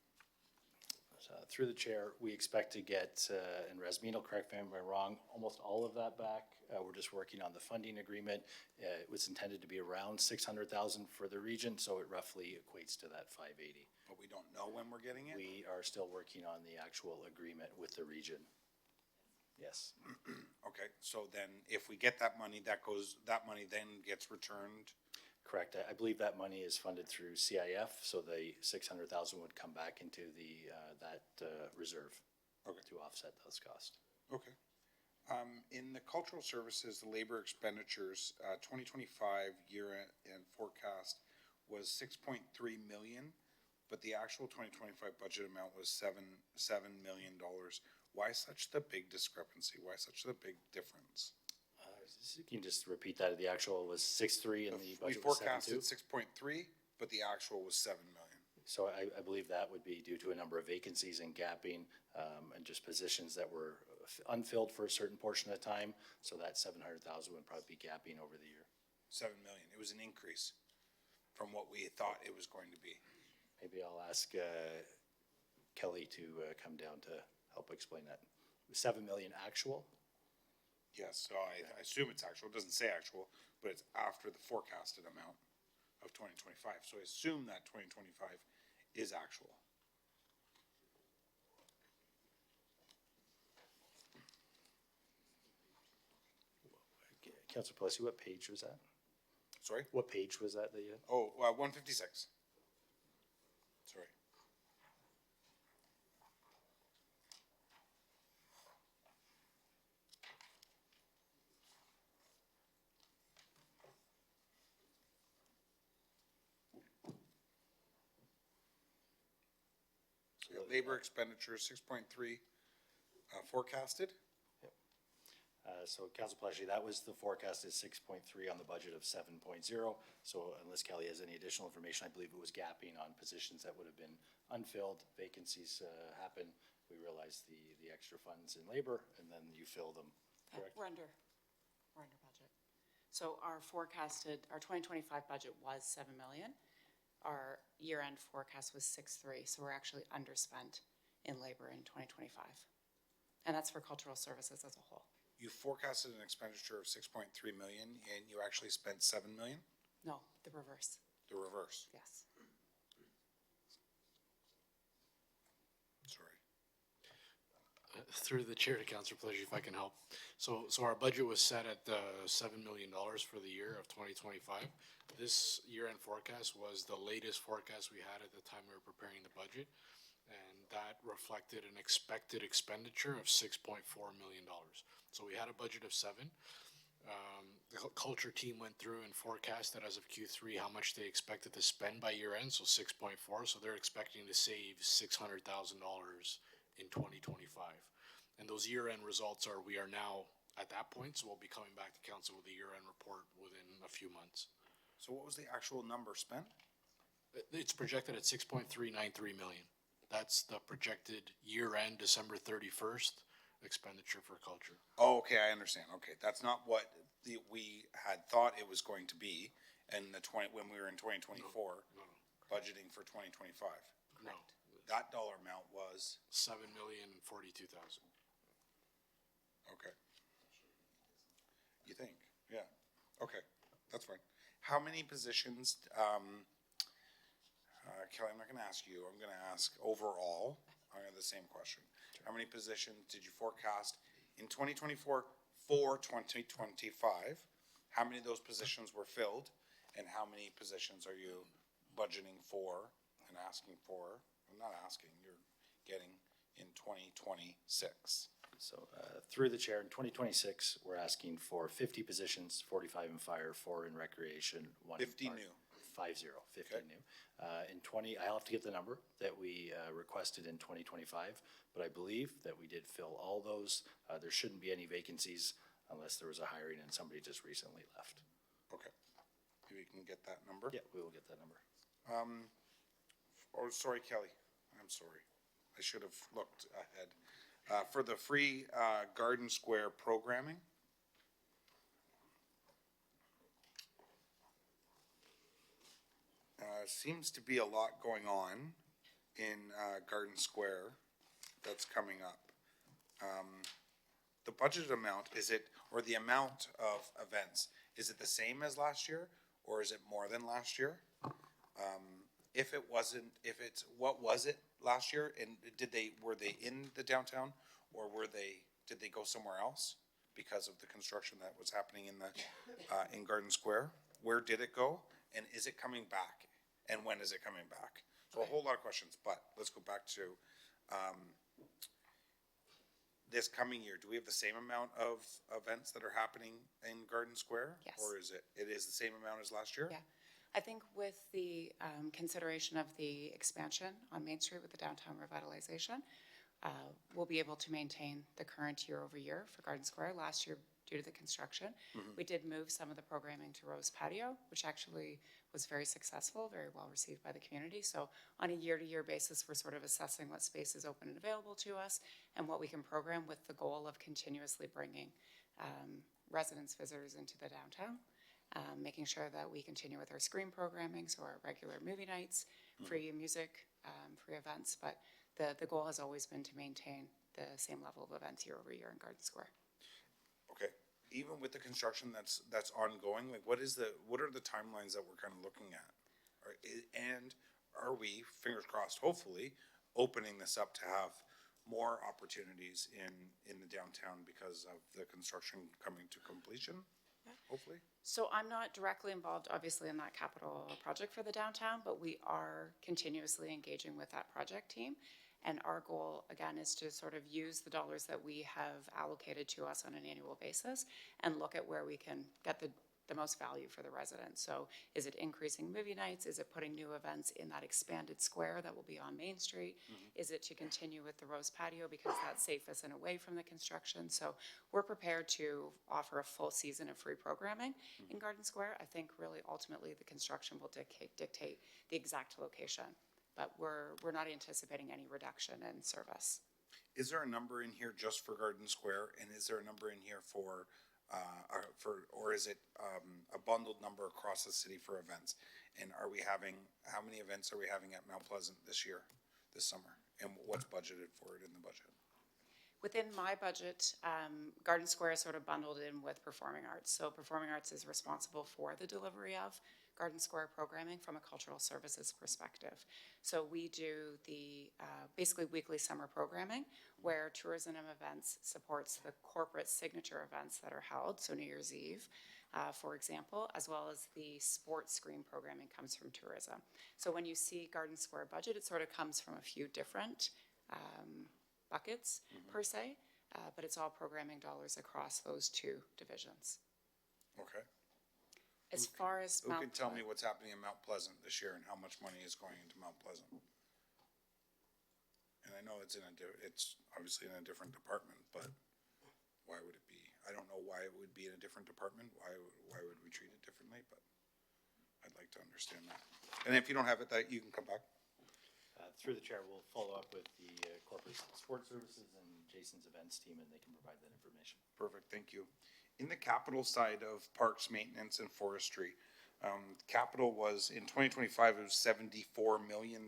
Through the chair, we expect to get, and Rasmeen will correct me if I'm wrong, almost all of that back. We're just working on the funding agreement. It was intended to be around 600,000 for the region, so it roughly equates to that 580. But we don't know when we're getting it? We are still working on the actual agreement with the region. Yes. Okay, so then if we get that money, that money then gets returned? Correct. I believe that money is funded through CIF, so the 600,000 would come back into the that reserve to offset those costs. Okay. In the cultural services, the labor expenditures, 2025 year-end forecast was $6.3 million. but the actual 2025 budget amount was $7 million. Why such the big discrepancy? Why such the big difference? Can you just repeat that? The actual was 6.3 and the We budget was 7.2? forecasted 6.3, but the actual was 7 million. So I believe that would be due to a number of vacancies and gapping, and just positions that were unfilled for a certain portion of time. So that 700,000 would probably be gapping over the year. 7 million. It was an increase from what we thought it was going to be. Maybe I'll ask Kelly to come down to help explain that. 7 million actual? Yes, so I assume it's actual. It doesn't say actual, but it's after the forecasted amount of 2025. So I assume that 2025 is actual. Councilor Plessy, what page was that? Sorry? What page was that you had? Oh, 156. Sorry. So we got labor expenditure 6.3 forecasted. So Councilor Plessy, that was the forecasted 6.3 on the budget of 7.0. So unless Kelly has any additional information, I believe it was gapping on positions that would have been unfilled. Vacancies happen. We realize the extra funds in labor, and then you fill them, correct? We're under budget. So our 2025 budget was 7 million. Our year-end forecast was 6.3, so we're actually underspent in labor in 2025. And that's for cultural services as a whole. You forecasted an expenditure of 6.3 million and you actually spent 7 million? No, the reverse. The reverse. Yes. Sorry. Through the chair to Councilor Pledge, if I can help. So our budget was set at $7 million for the year of 2025. This year-end forecast was the latest forecast we had at the time we were preparing the budget. And that reflected an expected expenditure of $6.4 million. So we had a budget of 7. The culture team went through and forecasted as of Q3 how much they expected to spend by year end, so 6.4. So they're expecting to save $600,000 in 2025. And those year end results we are now at that point, so we'll be coming back to council with a year end report within a few months. So what was the actual number spent? It's projected at 6.393 million. That's the projected year-end, December 31st expenditure for culture. Oh, okay, I understand. Okay, that's not what we had thought it was going to be in when we were in 2024, budgeting for 2025. No. That dollar amount was? $7,042,000. Okay. You think? Yeah. Okay, that's fine. How many positions, Kelly, I'm not gonna ask you, I'm gonna ask overall, I have the same question. How many positions did you forecast in 2024 for 2025? How many of those positions were filled? And how many positions are you budgeting for and asking for? I'm not asking, you're getting in 2026. So through the chair, in 2026, we're asking for 50 positions, 45 in fire, 4 in recreation, 1 in 50 park. new. 50 new. In 20, I'll have to get the number that we requested in 2025, but I believe that we did fill all those. There shouldn't be any vacancies unless there was a hiring and somebody just recently left. Okay. Maybe we can get that number? Yeah, we will get that number. Oh, sorry, Kelly. I'm sorry. I should have looked ahead. For the free Garden Square programming, seems to be a lot going on in Garden Square that's coming up. The budgeted amount, or the amount of events, is it the same as last year, or is it more than last year? If it wasn't, what was it last year, and were they in the downtown, or did they go somewhere else because of the construction that was happening in Garden Square? Where did it go, and is it coming back, and when is it coming back? So a whole lot of questions, but let's go back to this coming year. Do we have the same amount of events that are happening in Garden Square? Yes. Or is it the same amount as last year? Yeah. I think with the consideration of the expansion on Main Street with the downtown revitalization, we'll be able to maintain the current year over year for Garden Square. Last year, due to the construction, we did move some of the programming to Rose Patio, which actually was very successful, very well received by the community. So on a year-to-year basis, we're sort of assessing what space is open and available to us and what we can program with the goal of continuously bringing residents, visitors into the downtown, making sure that we continue with our screen programming, so our regular movie nights, free music, free events, but the goal has always been to maintain the same level of events year over year in Garden Square. Okay, even with the construction that's ongoing, like what are the timelines that we're kind of looking at? And are we, fingers crossed, hopefully, opening this up to have more opportunities in the downtown because of the construction coming to completion, hopefully? So I'm not directly involved, obviously, in that capital project for the downtown, but we are continuously engaging with that project team. And our goal, again, is to sort of use the dollars that we have allocated to us on an annual basis and look at where we can get the most value for the residents. So is it increasing movie nights? Is it putting new events in that expanded square that will be on Main Street? Is it to continue with the Rose Patio because that's safest and away from the construction? So we're prepared to offer a full season of free programming in Garden Square. I think really ultimately the construction will dictate the exact location, but we're not anticipating any reduction in service. Is there a number in here just for Garden Square, and is there a number in here or is it a bundled number across the city for events? And how many events are we having at Mount Pleasant this summer? And what's budgeted for it in the budget? Within my budget, Garden Square is sort of bundled in with Performing Arts. So Performing Arts is responsible for the delivery of Garden Square programming from a cultural services perspective. So we do the basically weekly summer programming where Tourism and Events supports the corporate signature events that are held, so New Year's Eve, for example, as well as the sports screen programming comes from tourism. So when you see Garden Square budget, it sort of comes from a few different buckets per se, but it's all programming dollars across those two divisions. Okay. As far as Who can tell me what's happening in Mount Pleasant this year and how much money is going into Mount Pleasant? And I know it's obviously in a different department, but why would it be? I don't know why it would be in a different department. Why would we treat it differently? But I'd like to understand that. And if you don't have it, that you can come back. Through the chair, we'll follow up with the corporate support services and Jason's events team, and they can provide that information. Perfect, thank you. In the capital side of parks, maintenance, and forestry, capital was, in 2025, it was $74 million.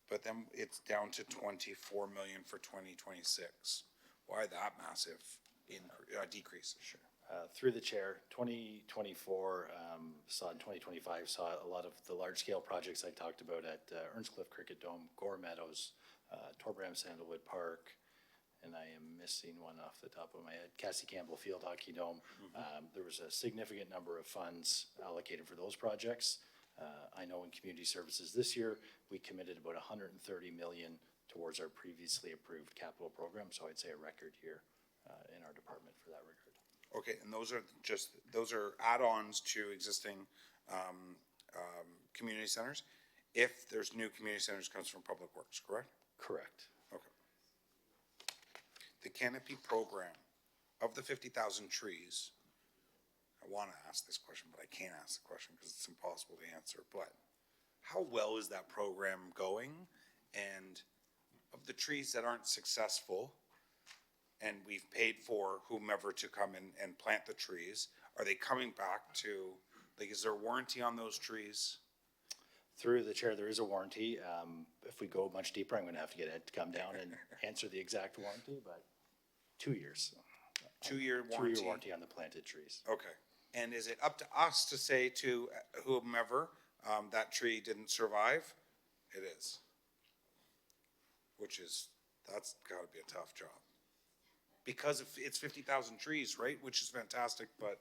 But then it's down to 24 million for 2026. Why that massive decrease? Sure. Through the chair, 2024 saw in 2025 saw a lot of the large-scale projects I talked about at Earnscliffe Cricket Dome, Gore Meadows, Torbram Sandalwood Park, and I am missing one off the top of my head, Cassie Campbell Field Hockey Dome. There was a significant number of funds allocated for those projects. I know in community services this year, we committed about 130 million towards our previously approved capital program, so I'd say a record year in our department for that regard. Okay, and those are add-ons to existing community centers. If there's new community centers comes from Public Works, correct? Correct. Okay. The canopy program of the 50,000 trees. I want to ask this question, but I can't ask the question because it's impossible to answer. But how well is that program going? And of the trees that aren't successful, and we've paid for whomever to come in and plant the trees, are they coming back to, like, is there a warranty on those trees? Through the chair, there is a warranty. If we go much deeper, I'm going to have to get Ed to come down and answer the exact warranty, but 2 years. 2-year warranty? 2-year warranty on the planted trees. Okay. And is it up to us to say to whomever that tree didn't survive? It is. That's got to be a tough job. Because it's 50,000 trees, right? Which is fantastic, but,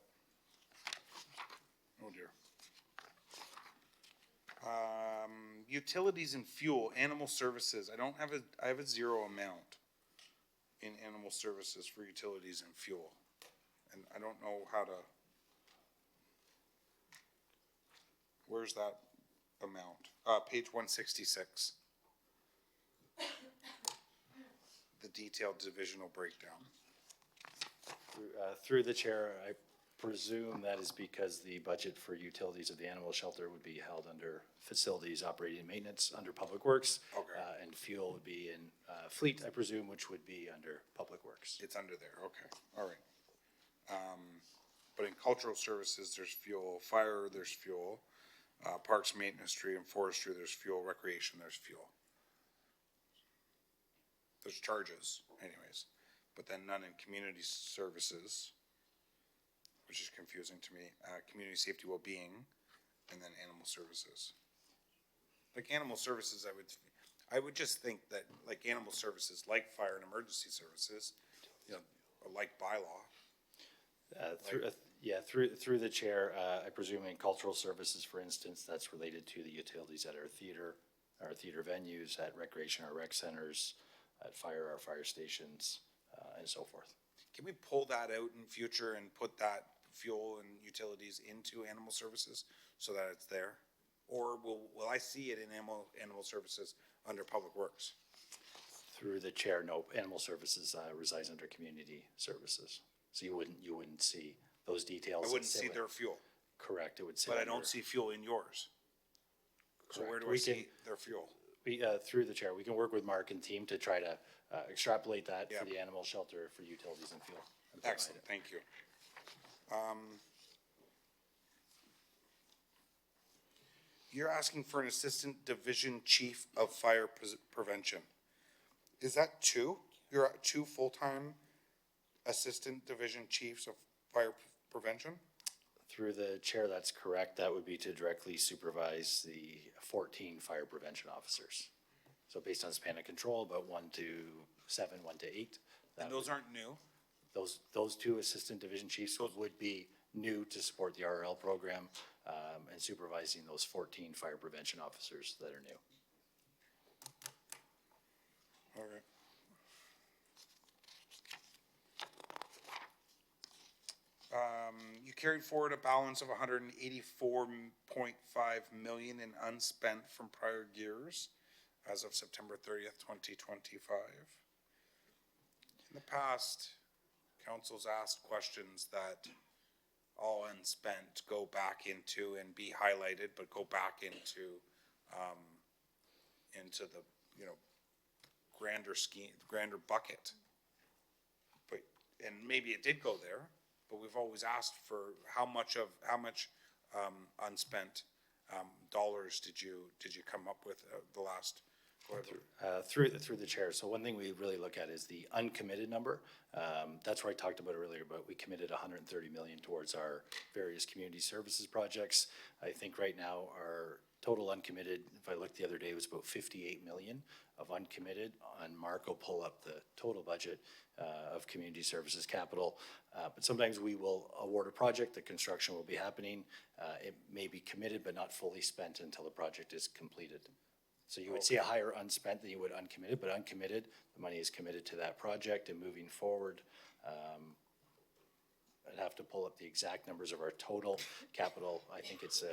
oh dear. Utilities and fuel, animal services. I have a zero amount in animal services for utilities and fuel. And I don't know how to. Where's that amount? Page 166. The detailed divisional breakdown. Through the chair, I presume that is because the budget for utilities of the animal shelter would be held under facilities, operating and maintenance, under Public Works. Okay. And fuel would be in fleet, I presume, which would be under Public Works. It's under there, okay, all right. But in cultural services, there's fuel, fire, there's fuel, parks, maintenance, tree and forestry, there's fuel, recreation, there's fuel. There's charges anyways, but then none in community services, which is confusing to me. Community safety, well-being, and then animal services. Like animal services, I would just think that like animal services, like fire and emergency services, you know, are like bylaw. Through the chair, I presume in cultural services, for instance, that's related to the utilities at our theater venues, at recreation, our rec centers, at our fire stations, and so forth. Can we pull that out in future and put that fuel and utilities into animal services so that it's there? Or will I see it in animal services under Public Works? Through the chair, no, animal services resides under community services. So you wouldn't see those details. I wouldn't see their fuel. Correct, it would say. But I don't see fuel in yours. So where do I see their fuel? Through the chair, we can work with Mark and team to try to extrapolate that for the animal shelter for utilities and fuel. And Excellent, thank you. You're asking for an assistant division chief of fire prevention. Is that two? You're at two full-time assistant division chiefs of fire prevention? Through the chair, that's correct. That would be to directly supervise the 14 fire prevention officers. So based on span of control, about 1 to 7, 1 to 8. And those aren't new? Those two assistant division chiefs would be new to support the RRL program and supervising those 14 fire prevention officers that are new. All right. You carried forward a balance of 184.5 million in unspent from prior years as of September 30th, 2025. In the past, council's asked questions that all unspent go back into and be highlighted, but go back into the, you know, grander scheme, grander bucket. But, and maybe it did go there, but we've always asked for how much unspent dollars did you come up with the last through the chair. So one thing we really look at is the uncommitted number. That's where I talked about earlier, but we committed 130 million towards our various community services projects. I think right now our total uncommitted, if I looked the other day, was about 58 million of uncommitted. And Mark will pull up the total budget of community services capital. But sometimes we will award a project, the construction will be happening. It may be committed but not fully spent until the project is completed. So you would see a higher unspent than you would uncommitted, but uncommitted, the money is committed to that project and moving forward. I'd have to pull up the exact numbers of our total capital. I think it's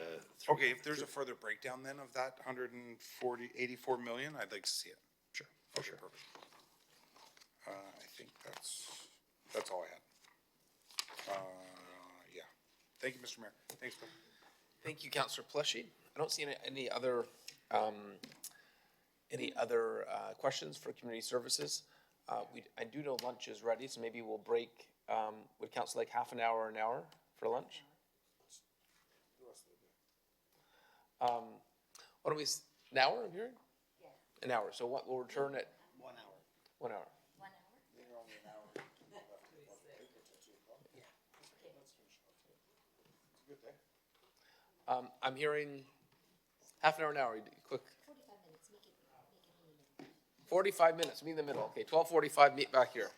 okay, if there's a further breakdown then of that 84 million, I'd like to see it. Sure, for sure. Perfect. I think that's all I had. Yeah. Thank you, Mr. Mayor. Thanks, Bill. Thank you, Councillor Pleshy. I don't see any other questions for community services. I do know lunch is ready, so maybe we'll break. Would council like half an hour or an hour for lunch? What do we? An hour? I'm hearing. Yeah. An hour. So what? We'll return at 1 hour. 1 hour. 1 hour. I'm hearing half an hour, an hour. Quick. 45 minutes. Meet in the middle. Okay, 12:45. Meet back here.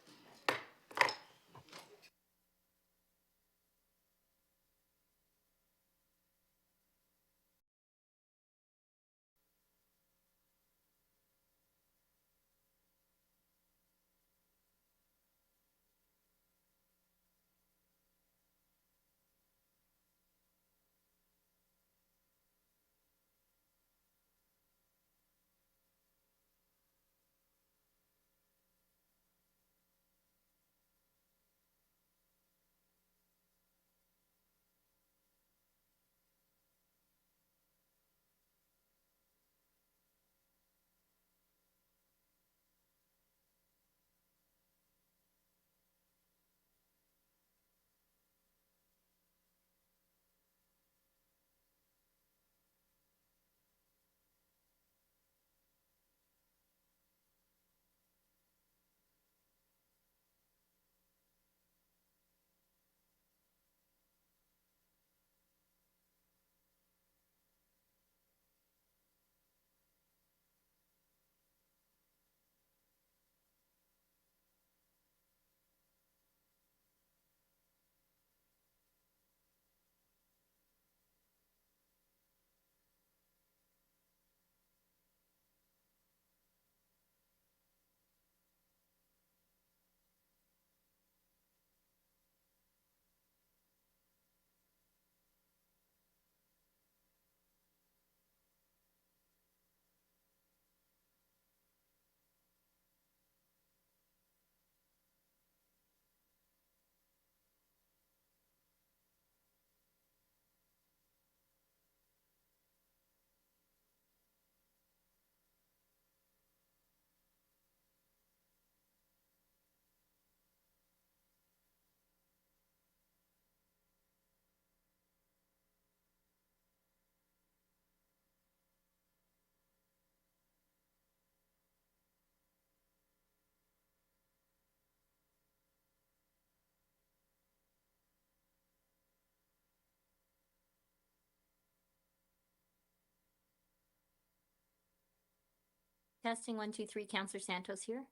Testing 1, 2, 3. Counselor Santos here.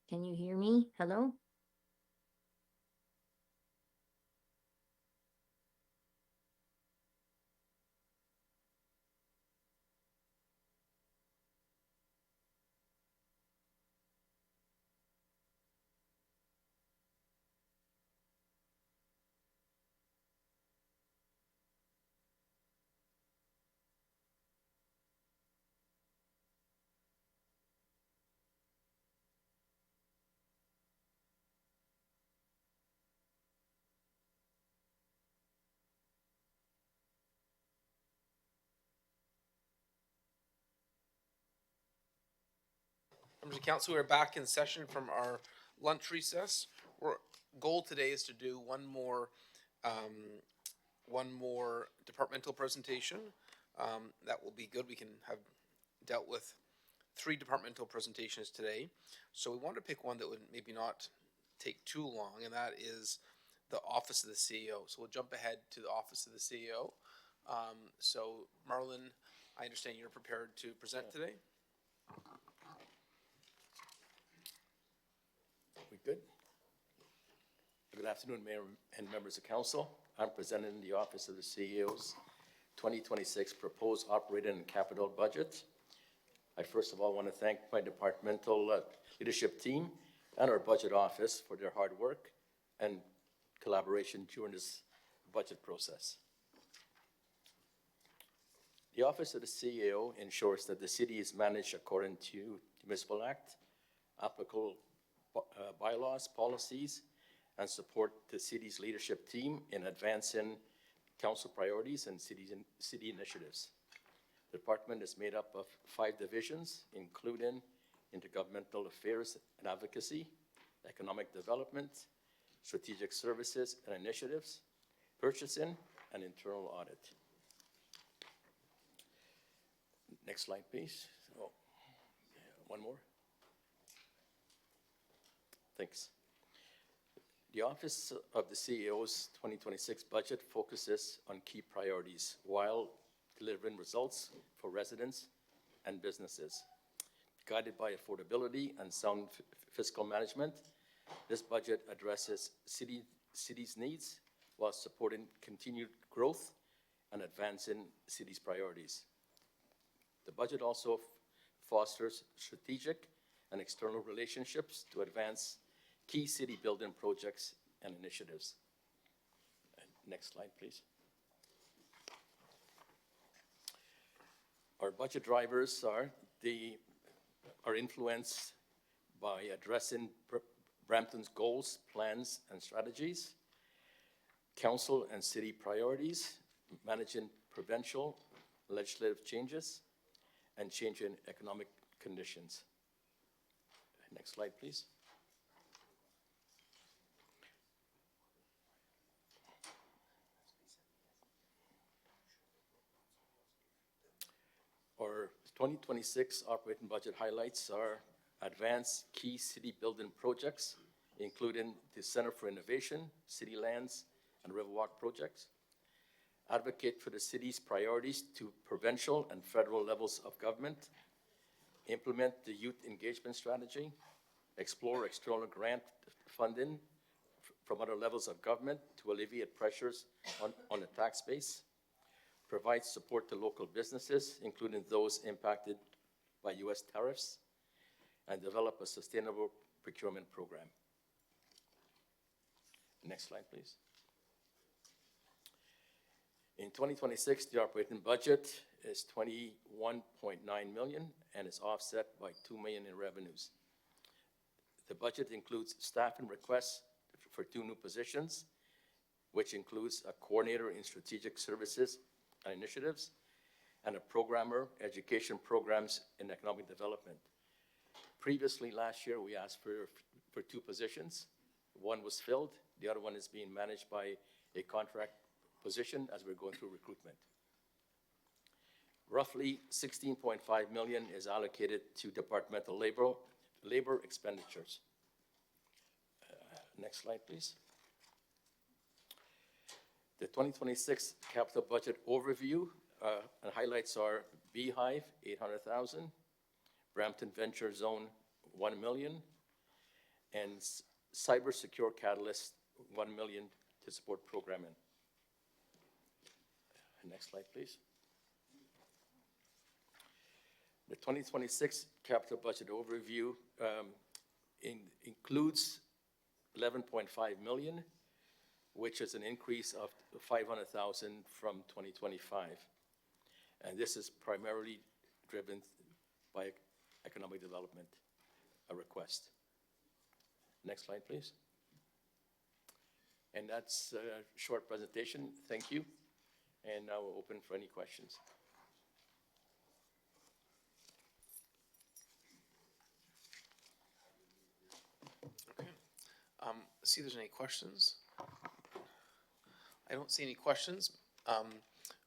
Can you hear me? Hello? Members of council, we're back in session from our lunch recess. Our goal today is to do one more departmental presentation. That will be good. We can have dealt with 3 departmental presentations today. So we want to pick one that would maybe not take too long, and that is the Office of the CEO. So we'll jump ahead to the Office of the CEO. So Marlon, I understand you're prepared to present today? We good? Good afternoon, Mayor and members of council. I'm presenting the Office of the CEO's 2026 proposed operating and capital budget. I first of all want to thank my departmental leadership team and our budget office for their hard work and collaboration during this budget process. The Office of the CEO ensures that the city is managed according to the Municipal Act, applicable bylaws, policies, and support the city's leadership team in advancing council priorities and city initiatives. The department is made up of 5 divisions, including intergovernmental affairs and advocacy, economic development, strategic services and initiatives, purchasing, and internal audit. Next slide, please. Oh, one more. Thanks. The Office of the CEO's 2026 budget focuses on key priorities while delivering results for residents and businesses. Guided by affordability and sound fiscal management, this budget addresses city's needs while supporting continued growth and advancing city's priorities. The budget also fosters strategic and external relationships to advance key city building projects and initiatives. Next slide, please. Our budget drivers are influenced by addressing Brampton's goals, plans, and strategies, council and city priorities, managing provincial legislative changes, and changing economic conditions. Next slide, please. Our 2026 operating budget highlights are advance key city building projects, including the Center for Innovation, City Lands, and Riverwalk projects. Advocate for the city's priorities to provincial and federal levels of government. Implement the youth engagement strategy. Explore external grant funding from other levels of government to alleviate pressures on the tax base. Provide support to local businesses, including those impacted by U.S. tariffs, and develop a sustainable procurement program. Next slide, please. In 2026, the operating budget is $21.9 million and is offset by $2 million in revenues. The budget includes staffing requests for 2 new positions, which includes a coordinator in strategic services and initiatives, and a programmer, education programs, and economic development. Previously, last year, we asked for 2 positions. One was filled, the other one is being managed by a contract position as we're going through recruitment. Roughly 16.5 million is allocated to departmental labor expenditures. Next slide, please. The 2026 capital budget overview and highlights are Beehive, 800,000, Brampton Venture Zone, 1 million, and Cyber Secure Catalyst, 1 million to support programming. Next slide, please. The 2026 capital budget overview includes 11.5 million, which is an increase of 500,000 from 2025. And this is primarily driven by economic development, a request. Next slide, please. And that's a short presentation. Thank you. And now we'll open for any questions. Okay. See if there's any questions. I don't see any questions.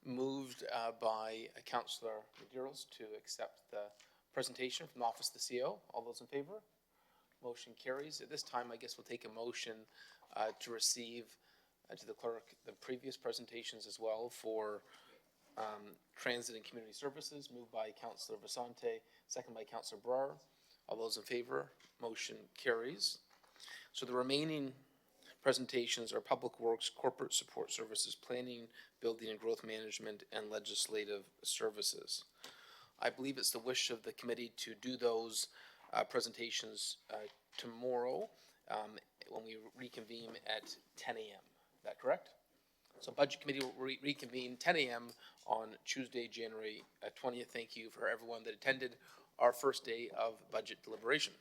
Moved by Councillor Medeiros to accept the presentation from the Office of the CO. All those in favor? Motion carries. At this time, I guess we'll take a motion to receive to the clerk the previous presentations as well for transit and community services. Moved by Councillor Vasante, second by Councillor Brar. All those in favor? Motion carries. So the remaining presentations are Public Works, Corporate Support Services, Planning, Building and Growth Management, and Legislative Services. I believe it's the wish of the committee to do those presentations tomorrow when we reconvene at 10 a.m. Is that correct? So Budget Committee will reconvene 10 a.m. on Tuesday, January 20th. Thank you for everyone that attended our first day of budget deliberation.